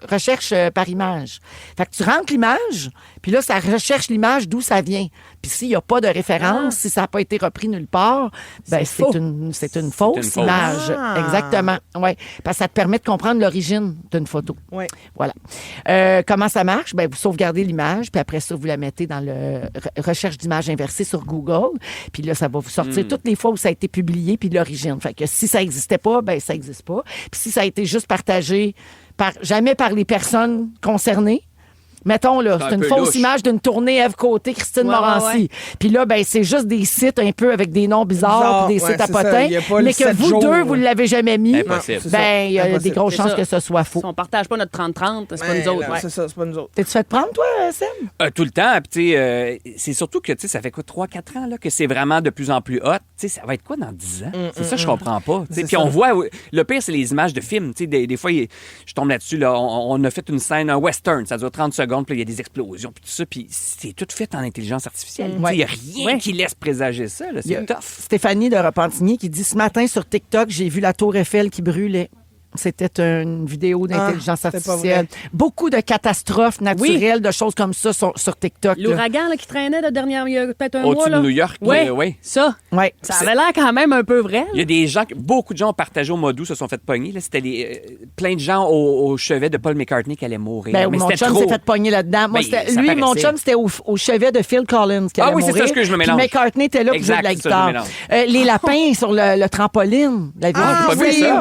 recherche par image. Fait que tu rentres l'image, puis là, ça recherche l'image d'où ça vient. Puis s'il n'y a pas de référence, si ça n'a pas été repris nulle part, c'est une fausse image. Exactement. Ouais. Parce que ça te permet de comprendre l'origine d'une photo. Oui. Voilà. Comment ça marche? Vous sauvegardez l'image, puis après ça, vous la mettez dans le recherche d'image inversée sur Google. Puis là, ça va vous sortir toutes les fois où ça a été publié, puis l'origine. Fait que si ça n'existait pas, ça n'existe pas. Puis si ça a été juste partagé jamais par les personnes concernées, mettons, là, c'est une fausse image d'une tournée Ève Côté, Christine Morancy. Puis là, c'est juste des sites un peu avec des noms bizarres, des sites à potins, mais que vous deux, vous ne l'avez jamais mis. Impossible. Il y a des grosses chances que ce soit faux. Si on partage pas notre 30-30, c'est pas nous autres. C'est ça, c'est pas nous autres. T'es-tu fait prendre, toi, Sam? Tout le temps. Puis, c'est surtout que, ça fait quoi, 3-4 ans là, que c'est vraiment de plus en plus hot. Ça va être quoi dans 10 ans? C'est ça, je comprends pas. Puis on voit, le pire, c'est les images de films. Des fois, je tombe là-dessus. Là, on a fait une scène, un western, ça dure 30 secondes, puis il y a des explosions, puis tout ça, puis c'est tout fait en intelligence artificielle. Il n'y a rien qui laisse présager ça. Là, c'est tough. Stéphanie de Repentigny qui dit « Ce matin, sur TikTok, j'ai vu la tour Eiffel qui brûlait. » C'était une vidéo d'intelligence artificielle. Beaucoup de catastrophes naturelles, de choses comme ça sur TikTok. L'ouragan qui traînait il y a peut-être un mois. Au-dessus de New York. Oui, ça. Ouais. Ça avait l'air quand même un peu vrai. Il y a des gens, beaucoup de gens ont partagé au mois d'août, se sont fait pogner. Là, c'était plein de gens au chevet de Paul McCartney qui allaient mourir. Mais mon chum s'est fait pogner là-dedans. Moi, mon chum, c'était au chevet de Phil Collins qui allait mourir. Ah oui, c'est ça que je me mélange. Puis McCartney était là pour jouer de la guitare. Les lapins sur le trampoline.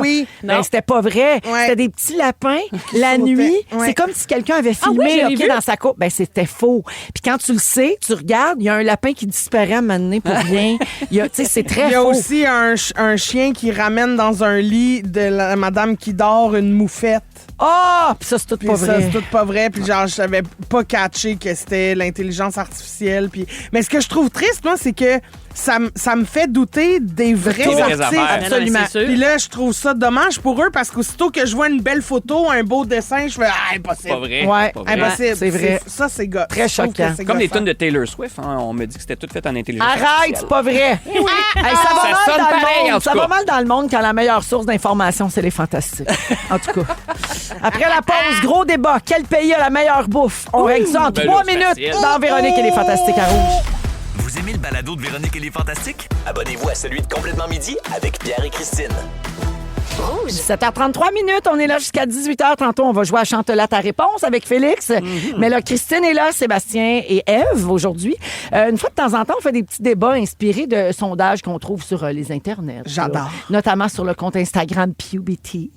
Oui. C'était pas vrai. C'était des petits lapins la nuit. C'est comme si quelqu'un avait filmé dans sa cour. C'était faux. Puis quand tu le sais, tu regardes, il y a un lapin qui disparaît à un moment donné pour rien. C'est très faux. Il y a aussi un chien qui ramène dans un lit de la madame qui dort une moufette. Puis ça, c'est tout pas vrai. Ça, c'est tout pas vrai. Puis genre, je savais pas catché que c'était l'intelligence artificielle. Mais ce que je trouve triste, moi, c'est que ça me fait douter des vrais artistes. Absolument. Puis là, je trouve ça dommage pour eux parce qu'aussitôt que je vois une belle photo, un beau dessin, je fais impossible. Pas vrai. Ouais, pas vrai. Impossible. C'est vrai. Ça, c'est très choquant. Comme les tunes de Taylor Swift, on me dit que c'était tout fait en intelligence arrêtête, artificielle. c'est pas vrai. Ça va mal dans le monde quand la meilleure source d'information, c'est les fantastiques. En tout cas. Après la pause, gros débat. Quel pays a la meilleure bouffe? On règle ça en 3 minutes dans Véronique et les Fantastiques à Rouge. Vous aimez le balado de Véronique et les Fantastiques? Abonnez-vous à celui de Complètement Midi avec Pierre et Christine. Rouge. 7h33 minutes, on est là jusqu'à 18h. Tantôt, on va jouer à Chante-la ta réponse avec Félix. Mais là, Christine est là, Sébastien et Ève aujourd'hui. Une fois de temps en temps, on fait des petits débats inspirés de sondages qu'on trouve sur les internets. J'adore. Là, notamment sur le compte Instagram PewBT.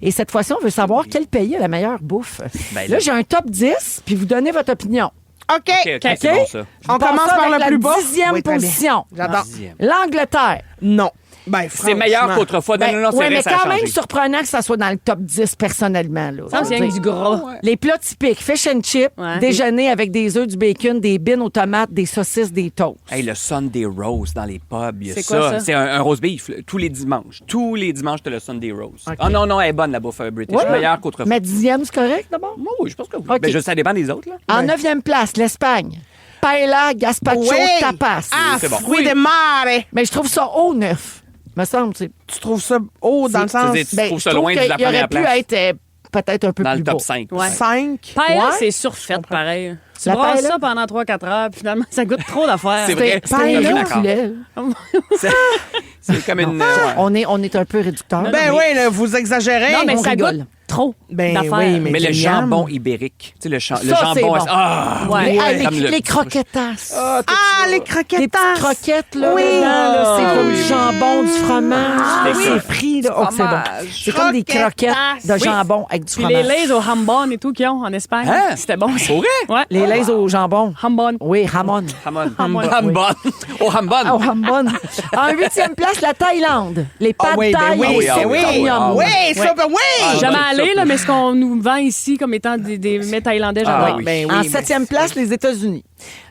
Et cette fois-ci, on veut savoir quel pays a la meilleure bouffe. Là, j'ai un top 10, puis vous donnez votre opinion. OK. C'est bon, ça. On commence par le plus bas. 10e position. J'adore. L'Angleterre. Non. Ben, C'est meilleur franchement. qu'autrefois. Non, non, c'est oui, vrai, mais ça a quand même changé. surprenant que ça soit dans le top 10 personnellement. Là. Ça, c'est rien que du gras. Les plats typiques, fish and chips, Ouais. déjeuner avec des œufs, du bacon, des bines aux tomates, des saucisses, des toasts. Hey, le Sunday Roast dans les pubs, il y a C'est quoi, ça? C'est un roast beef là, tous les dimanches. Tous les dimanches, t'as le Sunday Roast. Ah non, elle est bonne, la bouffe british. Ouais. Meilleure qu'autrefois. Mais 10e, c'est correct d'abord? Moi, oui, je pense que oui. OK. Ben, ça dépend des autres. Là. En 9e place, l'Espagne. Paella, gazpacho, Oui. tapas. Ah, C'est bon. fruits de mare. Mais je trouve ça haut 9. Me semble, c'est. Tu trouves ça haut dans le Tu veux sens dire, tu Ben, trouves je ça trouve loin de la qu'il aurait première pu place? être peut-être un peu Dans plus le top beau. 5. Ouais. 5. Paella, Ouais. c'est surfait pareil. Tu La brasses paella? ça pendant 3-4 heures, puis finalement, ça goûte trop d'affaires. C'est vrai. C'était un Paella. riz au poulet. C'est comme une. ouais. On est un peu réducteur. Ben oui, là, vous exagérez. Non, mais on ça rigole. goûte trop Ben d'affaires. oui, Mais le miam. jambon ibérique. Tu sais, le Ça, jambon. c'est bon. Ah, Ouais. Ah, Comme les, le- les croquetas. Ah, les Les croquettes. petites croquettes, là, Oui. dedans, là, c'est comme oui. du jambon, du fromage. oui. C'est frit, là. Oh, c'est bon. C'est comme des croquettes de Oui. jambon avec du Puis fromage. les lays au hambon et tout qu'ils ont en Espagne. Hein? C'était bon. Pour vrai? Ouais. Les lays au jambon. Hambon. Oui, hamon. Hamon. Hamon. Hambon. Oh, Hambon. Oh, hamon. En 8e place, la Thaïlande. Les pâtes oui, ben thaï oui, au oui, ah oui, tom yum. ah Oui, ça, ben oui. Jamais bonne allé, soupe. là, mais ce qu'on nous vend ici comme étant des mets thaïlandais, j'adore. oui. Ben oui, En mais 7e place, les États-Unis.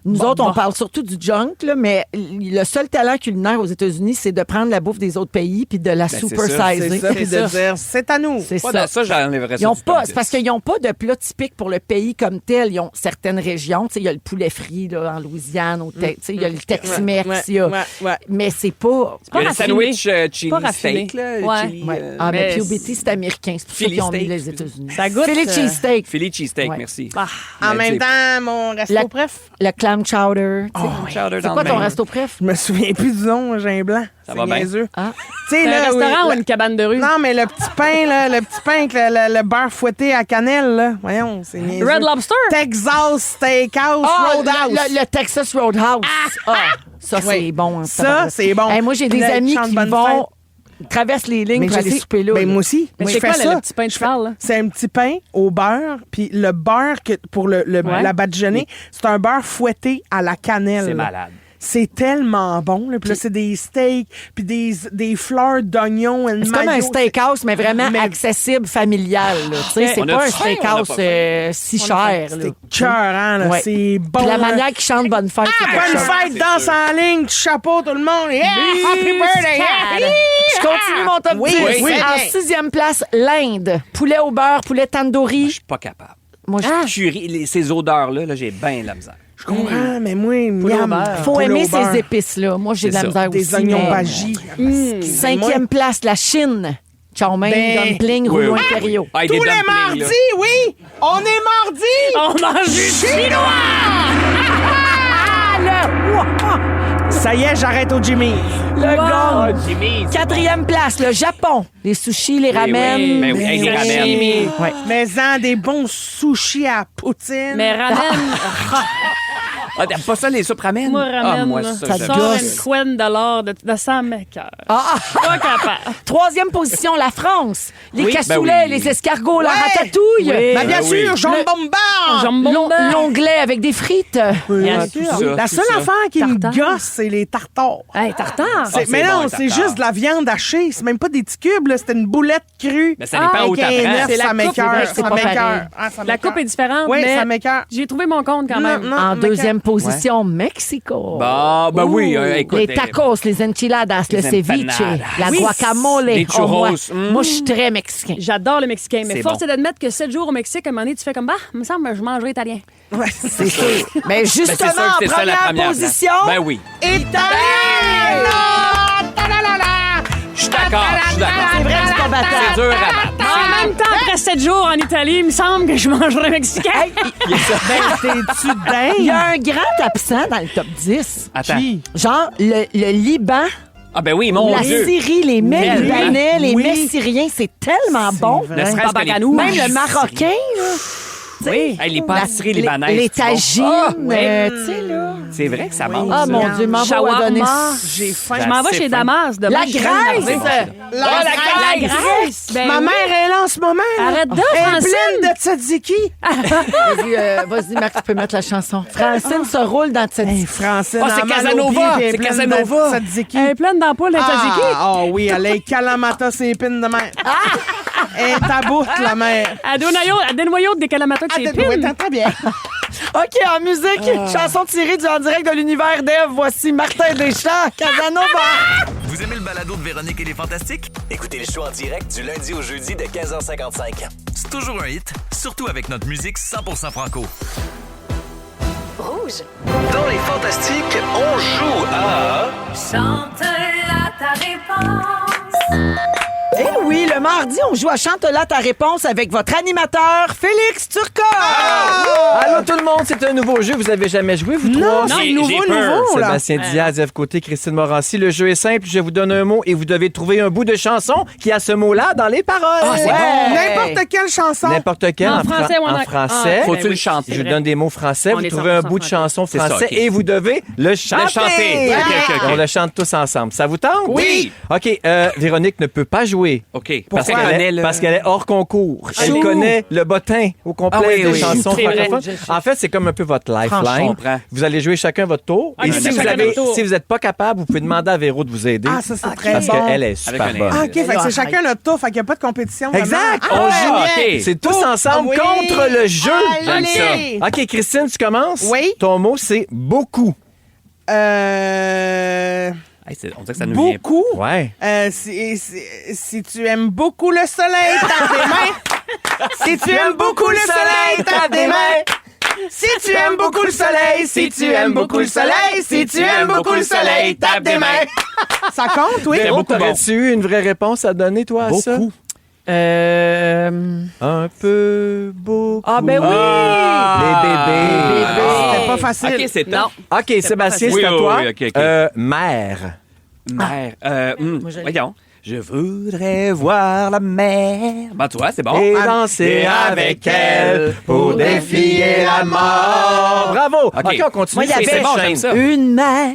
Nous autres, on parle surtout du junk, là, mais le seul talent culinaire aux États-Unis, c'est de prendre la bouffe des autres pays puis de la c'est supersizer. c'est ça, puis de dire, c'est à nous. C'est Pas ça. dans ça, j'enlèverais ça. Ils ont du pas, top c'est 10. parce qu'ils n'ont pas de plat typique pour le pays comme tel. Ils ont certaines régions. Tu sais, il y a le poulet frit là, en Louisiane, tu sais, il y a le Tex-Mex. Ouais, il y a- ouais. Mais c'est pas. Il y a le raffiné. sandwich chili Pas raffiné. steak, là. Ouais. Chili, Ouais. Ah, mais mais POBT, c'est américain. C'est pour ça Philly qu'ils ont mis steak. les États-Unis. Ça goûte, Philly cheesesteak. Philly cheesesteak, Ouais. merci. Ah. En Mais même tu sais, temps, mon resto La- préf. Le clam chowder. tu sais. chowder C'est dans quoi le ton même. resto préf? Je me souviens plus du nom, j'ai un blanc. Ça C'est va bien. niaiseux. Ah. Tu sais, C'est un là, restaurant oui, ou une cabane de rue? Non, mais le petit pain, là, le petit pain avec le beurre fouetté à cannelle, là. Voyons, c'est niaiseux. Red Lobster? Texas Steakhouse Ah, Roadhouse. le Texas Roadhouse. Ah, ça, Oui. c'est bon. hein, Ça, tabarnak. c'est bon. Hey, moi, j'ai des Le amis chant de qui bonne vont traversent les lignes Mais pour je aller sais- souper là. Ben, là. moi aussi. Mais Moi, c'est je quoi fais le ça. petit pain de cheval, là? C'est un petit pain au beurre, puis le beurre que pour la badigeonner, c'est un beurre fouetté à la cannelle. C'est là. malade. C'est tellement bon. Là. Puis là, c'est des steaks, puis des fleurs d'oignon. C'est comme un steakhouse, mais vraiment Mais- accessible, familial. là. Tu sais, c'est On a pas un faim, on a steakhouse pas faim. si cher. là. C'est cœurant, là. Ouais. C'est bon. Puis la là. manière qu'ils chantent Bonne Fête, c'est quelque Bonne chose. fête, danse en ligne, du chapeau, tout le monde. Yeah, happy birthday! Yeah. Je continue mon top Oui, 10. oui. En 6e place, l'Inde. Poulet au beurre, poulet Je tandoori. suis pas capable. Moi, Ces odeurs-là, j'ai bien de la misère. Je comprends, mais moi, Poulet au miam. beurre. faut Poulet aimer au beurre. ces épices-là. Moi, j'ai de la C'est misère Des aussi. oignons mais- bagi. 5e place, la Chine. Chow mein, Ben, dumpling, oui, rouleau oui. impériaux. Ah, Tous des les dumplings, mardis, là. oui! On est mardi! On mange du Ça y est, j'arrête au Jimmy. Le gong. Jimmy, 4e place, le Japon. Les sushis, les ramen. oui. Ben oui, hey, les ramen. Ouais. Mais des bons sushis à poutine. Mais ramen, Ah, t'aimes pas ça, les soupes ramen? moi, Ah, ramen, moi, là, ça, ça j'aime. sort gosse. une couenne de l'or de ça m'écoeure. Ah, Pas capable. 3e position, la France. Les Oui, cassoulets, ben oui. les escargots, la Ouais. ratatouille. Oui. Ben, bien Ben sûr, oui. jambon bar! Jambon beurre. L'onglet avec des frites. Bien Ah, sûr. tout ça, La tout seule ça. affaire qui me Tartare. gosse, c'est les tartares. Hey, tartare. Ah, Mais c'est non, bon, c'est tartare. juste de la viande hachée. C'est même pas des petits cubes, là. C'était une boulette crue. Mais ça dépend où Avec un t'apprends. œuf, C'est la ça coupe, m'écoeure. c'est Ça pas m'écoeure. pareil. Ah, ça La m'écoeure. coupe est différente, Oui, mais ça m'écoeure. j'ai trouvé mon compte quand même. Non, En mais 2e position, Mexico. Bah, ben oui, écoute. Les tacos, les enchiladas, le les ceviche, empanadas. la Oui. guacamole. Les Oh, moi, churros. moi, je suis très mexicain. J'adore le mexicain, mais C'est force bon. est d'admettre que 7 jours au Mexique, à un moment donné, tu fais comme, bah, il me semble que je mangerai italien. Ouais, c'est sûr. Mais Ben, justement, c'est sûr que c'est ça, la première position, place. Ben oui. Italiano! Ta-da-da-da! Je suis d'accord, je suis d'accord. c'est vrai que c'est pas C'est battant. dur à battre. En même temps, après 7 jours en Italie, il me semble que je mangerai mexicain. Ben, t'es-tu Il y dingue? a un grand absent dans le top 10. Attends. Qui? Genre, le Liban, Ah, ben oui, mon la Dieu. Syrie, les mets Oui. libanais, les Oui. mets syriens, c'est tellement bon. Ne serait-ce que les Babaganou. Même le marocain, là. Oui. Hey, les pâtisseries, les bananes. Les c'est bon. tagines, oui. tu sais, là. C'est vrai que ça mange. Ah, ça. mon Dieu, m'en va donner. Shawarma. J'ai faim. Je m'en vais C'est chez fin. Damas demain. La je suis bien graisse! énervée. La graisse! Ben Ma oui. mère est là en ce moment. Arrête donc, Elle est Francine. pleine de tzatziki. Vas-y, Marc, tu peux mettre la chanson. Francine se roule dans cette... Hey, Francine, Ah, c'est en mal Casanova. au pied, puis elle est C'est pleine Casanova. de tzatziki. Elle est pleine d'ampoules de tzatziki. Ah oui, elle a Kalamata ses épines de mer. Elle est à bout, la mère. À des noyaux de Kalamata de chez Oui, Pin. t'entends bien. OK, en musique, chanson tirée du En direct de l'univers d'Ève. Voici Martin Deschamps, Casanova. Vous aimez le balado de Véronique et les Fantastiques? Écoutez le show en direct du lundi au jeudi de 15h55. C'est toujours un hit, surtout avec notre musique 100% franco. Rouge. Dans les Fantastiques, on joue à... Chante-la ta réponse. Eh oui, le mardi, on joue à Chante-la ta réponse avec votre animateur, Félix Turcotte. Allô tout le monde, c'est un nouveau jeu. Vous avez jamais joué, vous trois? Non, c'est J'ai nouveau, peur. là. Sébastien Diaz, Ève Côté, Christine Morancy. Le jeu est simple. Je vous donne un mot et vous devez trouver un bout de chanson qui a ce mot-là dans les paroles. Ah, c'est Ouais. N'importe quelle chanson. N'importe quel. En français ou en en anglais? français. Ah, Faut-tu ben le oui. chanter? Je vous donne des mots français. On Vous est trouvez un 100% bout de chanson C'est ça, français ok. et vous devez le chanter. Le chanter. Ok, ok. On le chante tous ensemble. Ça vous tente? Oui. OK. Véronique ne peut pas jouer. OK. Parce qu'elle qu'elle connaît est, le- parce qu'elle est hors concours. Elle Chou. connaît le bottin au complet Ah oui, des oui. chansons C'est vrai. francophones. En fait, c'est comme un peu votre Je lifeline. comprends. Vous allez jouer chacun votre tour. Ah, Et on si a vous chacun avez, notre tour. si vous n'êtes pas capable, vous pouvez demander à Véro de vous aider. Ah, ça, c'est très parce bon. qu'elle est super Avec un bonne. Ah, OK, fait que c'est chacun notre tour, fait qu'il n'y a pas de compétition. Exact. vraiment. On Ah, joue. ouais. OK. C'est tous ensemble Oui. contre le jeu. J'aime Allez. OK, Christine, tu commences? Oui. Ton mot, c'est beaucoup. Hey, on dirait que ça nous vient. Beaucoup. Ouais. Si tu aimes beaucoup le soleil, tape des mains. Si tu aimes beaucoup le soleil, tape des mains. Si tu aimes beaucoup le soleil, si tu aimes beaucoup le soleil, si tu aimes beaucoup le soleil, tape des mains. Ça compte, oui? Véro, beaucoup t'aurais-tu eu une vraie réponse à donner, toi, à ça? Beaucoup. Un peu, beaucoup. Ah, ben oui. Les bébés. C'était pas facile. OK, c'est top. OK, Sébastien, Oui, c'est à oui, toi. oui, OK. Mère. Mère. Voyons. Je voudrais voir la mer. Ben, tu vois, c'est bon. Et danser avec elle pour défier la mort. Bravo. OK, on continue. Moi, il y C'est avait bon, j'aime ça. une mère.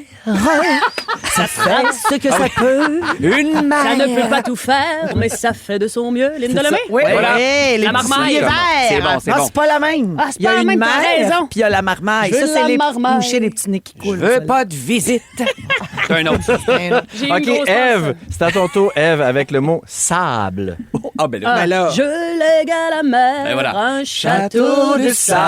Ça fait ce que ça peut. Une mer. Ça ne peut pas tout faire, mais ça fait de son mieux. Linda Lemay? Oui, Voilà. Hey, les La petits marmaille. souliers verts. C'est bon, c'est Ah, bon. c'est pas la même. Ah, c'est Il y a pas la une même, t'as mère, raison. puis il y a la marmaille. Je Ça, veux c'est la les marmaille. bouchées, les petits nez qui Je coulent. veux pas de visite. T'as un autre. J'ai une OK, grosse Ève, pensée. c'est à ton tour, Ève, avec le mot sable. Ah, ben là. Ben là. Je lègue à la mer Ben voilà. un château de sable.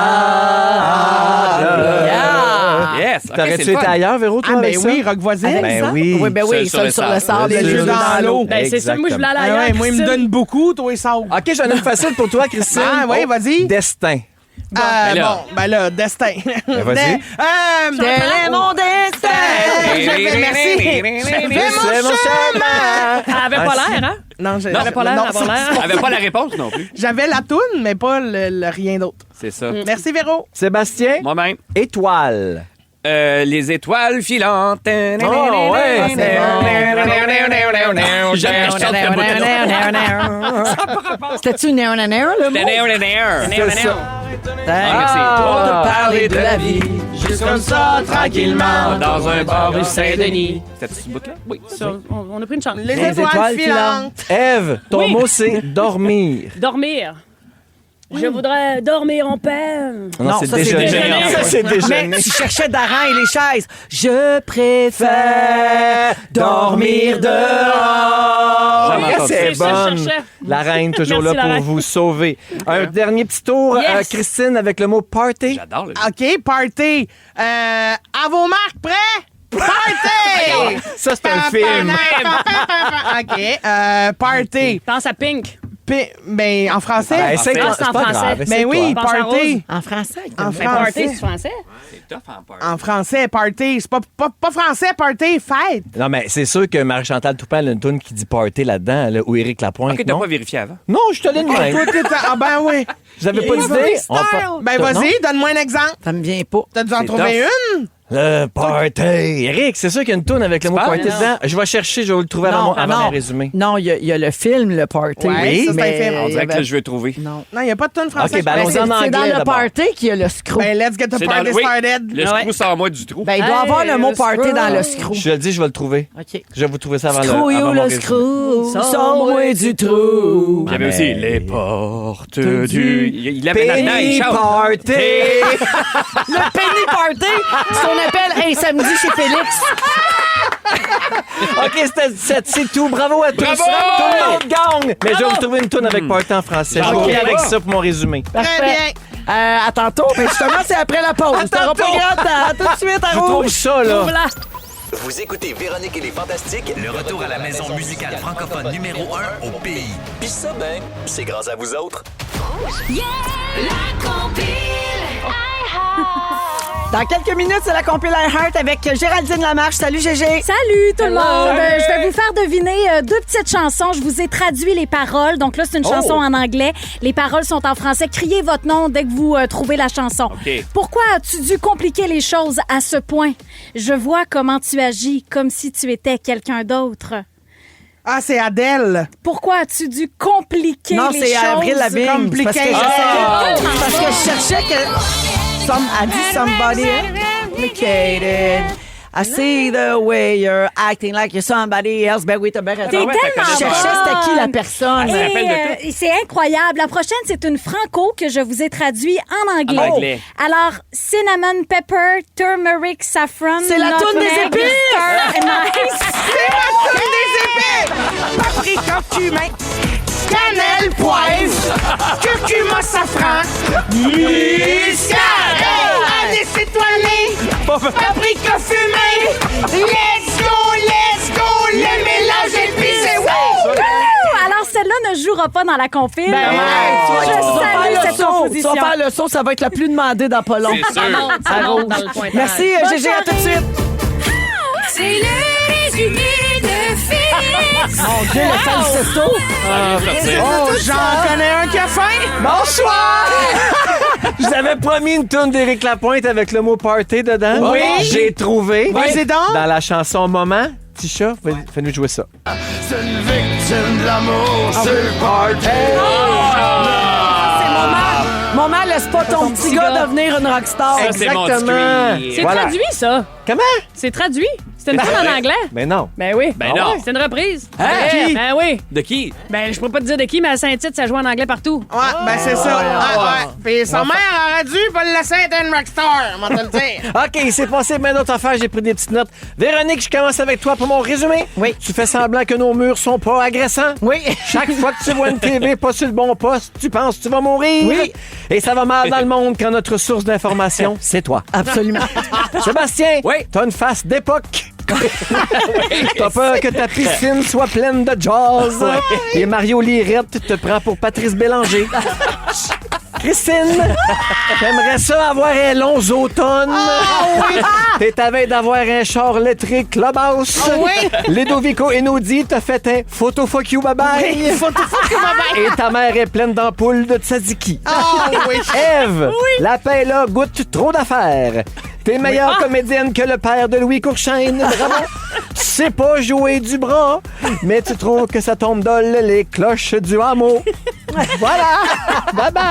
Yes. OK, T'aurais-tu c'est le été fun. ailleurs, Véro, toi, Ah, avec ben ça? oui, Rock voisine. Avec Ben ça? oui. Oui, ben oui, Seul seul sur le sable. Les yeux dans l'eau. Ben, c'est ça, moi, je voulais aller Ah ailleurs. ouais, moi, il me Christine. donne beaucoup, toi, et ça. OK, j'en ai une facile pour toi, Christine. Ah, oui, vas-y. Destin. Ben là. Bon, ben là, destin. Ben, vas-y. Tel est mon destin. Merci. C'est mon mon chemin. Elle avait pas l'air, hein? Non, Elle avait pas l'air, elle avait l'air. Elle avait pas la réponse non plus. J'avais la toune, mais pas le rien d'autre. C'est ça. Merci, Véro. Sébastien, Moi-même. étoile. Les étoiles filantes. Oh, ouais. C'était-tu néo-néo, le mot? C'est ça. Ah, merci. Parler de la vie. Juste comme ça, tranquillement. Dans un bar rue Saint-Denis. C'était ce bout-là? Oui. Ça, on a pris une chance. Les Les étoiles étoiles filantes. Ève, ton Oui. mot, c'est dormir. Dormir. Je voudrais dormir en paix. Non, c'est ça, c'est déjeuner. déjeuner. Ça, c'est déjeuner. Mais tu cherchais Daran et les chaises. Je préfère dormir dehors. Jamais entendu. C'est C'est ça, je bonne. cherchais. La reine, toujours Merci, là la pour reine. vous sauver. Un dernier petit tour, Yes. Christine, avec le mot party. J'adore le OK, party. À vos marques, prêts? Party! Ça, c'est un film. OK, party. Pense à Pink. Ben, en français? Ben, essaye, Ah, c'est c'est en pas français. grave. Ben essaye-toi. oui, Pense à party. En français. En Mais party, français. c'est français? C'est tough en part. En français, party. C'est pas français, party, fête. Non, mais c'est sûr que Marie-Chantal Toupin a une toune qui dit party là-dedans, là, ou Éric Lapointe, OK, t'as non? pas vérifié avant. Non, je te l'ai de même. Toi, ah ben oui. Vous avez pas d'idée? On peut- Ben Non? vas-y, donne-moi un exemple. Ça me vient pas. T'as dû en C'est trouver tough. une? Le party. Eric, c'est sûr qu'il y a une toune avec le mot penses? party dedans. Je vais chercher, je vais le trouver avant mon résumé. Non, il y a le film, le party. Ouais, ça, c'est un film. On dirait que là, je vais trouver. Non, il n'y a pas de tonne française. OK, ben allons-y en C'est anglais dans le d'abord. party qu'il y a le screw. Ben, let's get the C'est party oui, started. le screw sort moi du trou. Ben, il doit y avoir le mot party screw. dans le screw. Je le dis, je vais le trouver. OK. Je vais vous trouver ça avant Screw avant you mon le résumé. screw, Sors-moi sors-moi du trou. Il y avait aussi les portes du... Il l'avait là-dedans, il Penny chante. party. Le penny party, ce qu'on appelle un samedi chez Félix. OK, c'était 17, c'est tout. Bravo à tous. Bravo! Tout le monde gagne. Mais je vais vous trouver une toune avec party en français. Je vais revenir avec ça pour mon résumé. Très bien. À tantôt. Ben justement, c'est après la pause. T'auras pas grand temps. À tout de suite, à Je trouve rouge. ça, là. Voilà. Vous écoutez Véronique et les Fantastiques, le retour à la maison musicale francophone numéro 1 au pays. Puis ça, ben, c'est grâce à vous autres. La compile. Dans quelques minutes, c'est la compil iHeart avec Géraldine Lamarche. Salut, Gégé. Salut tout le Hello. monde! Je vais vous faire deviner deux petites chansons. Je vous ai traduit les paroles. Donc là, c'est une chanson en anglais. Les paroles sont en français. Criez votre nom dès que vous trouvez la chanson. OK. Pourquoi as-tu dû compliquer les choses à ce point? Je vois comment tu agis, comme si tu étais quelqu'un d'autre. Ah, c'est Adèle. Pourquoi as-tu dû compliquer Non, les c'est choses? Avril Lavigne. compliqué. Parce que parce que je cherchais que... a dit somebody complicated. I see the way you're acting like you're somebody else. Ben oui, t'as bien raison. T'es ouais, ça tellement connaît Je cherchais bonne. c'était qui la personne. Elle se rappelle de Et c'est incroyable. La prochaine, c'est une franco que je vous ai traduit en anglais. En anglais. Alors, cinnamon pepper, turmeric, saffron. C'est la toune des nutmeg, épices! star anise. C'est la toune des épées. Paprika, cumin, cannelle, poivre, curcuma, safran, muscade, anis étoilé, paprika fumée. Let's go, le mélange épicé. Wouh! Alors, celle-là ne jouera pas dans la compile. Ben ouais, Je tu vas salue faire le cette saut. Tu composition. vas faire le saut, ça va être la plus demandée dans pas long. C'est sûr. À rouge. Merci, Bonne Gégé, à tout de soirée. suite. C'est le résumé de Félix. Mon Dieu, le falsetto. Oh, j'en connais un qui a faim. Bonsoir! Je vous avais promis une toune d'Éric Lapointe avec le mot party dedans. Oui. J'ai trouvé. Vas-y donc. Dans la chanson Moment. Tisha, fais-nous jouer ça. C'est une victime de l'amour, c'est le party. Maman, laisse pas ton petit gars devenir une rockstar. Ça, c'est mon Exactement. street. C'est Voilà. traduit, ça. Comment? C'est traduit. C'est une toune en anglais. Mais non. Ben oui. Ben non. C'est une reprise. Hein? Qui? Ben oui. De qui? Ben, je pourrais pas te dire de qui, mais à Saint-Tite, ça joue en anglais partout. Ouais, ben c'est ça. Ouais. Puis sa mère aurait dû pas le laisser être une rockstar, on va te le dire. OK, il s'est passé bien d'autres affaires. J'ai pris des petites notes. Véronique, je commence avec toi pour mon résumé. Oui. Tu fais semblant que nos murs sont pas agressants. Oui. Chaque fois que tu vois une TV pas sur le bon poste, tu penses que tu vas mourir. Oui. Et ça va mal dans le monde quand notre source d'information, c'est toi. Absolument. Sébastien, Oui. t'as une face d'époque. T'as peur que ta piscine soit pleine de jazz. Et Mario Lirette te prend pour Patrice Bélanger. Christine, t'aimerais ça avoir un long automne. T'es à veille d'avoir un char électrique Clubhouse. Ludovico Einaudi t'a fait un photo fuck you bye bye. Et ta mère est pleine d'ampoules de tzatziki. Ève, la paix là goûte trop d'affaires. T'es meilleure comédienne que le père de Louis Courchaine. Bravo. Tu sais pas jouer du bras, mais tu trouves que ça tombe dole les cloches du hameau. Voilà. Bye bye.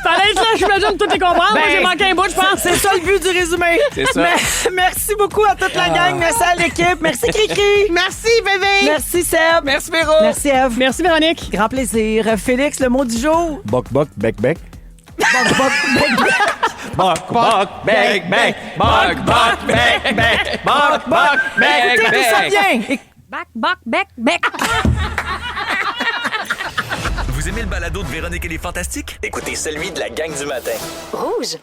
Fallait être là, j'imagine, tout est comprendre. Moi, j'ai manqué un bout, je pense. C'est ça le but du résumé. C'est ça. Merci beaucoup à toute la gang. Merci à l'équipe. Merci Cricri. Merci, bébé. Merci Seb. Merci, Véro. Merci Eve. Merci, Véronique. Grand plaisir. Félix, le mot du jour. Boc, boc, bec, bec. Boc, boc, bec, bec. Boc, boc, bec, bec. Boc, boc, bec, Écoutez tout ça bec. bien. Bac, bac, bec, bec. Vous aimez le balado de Véronique et les Fantastiques? Écoutez celui de la gang du matin. Rouge.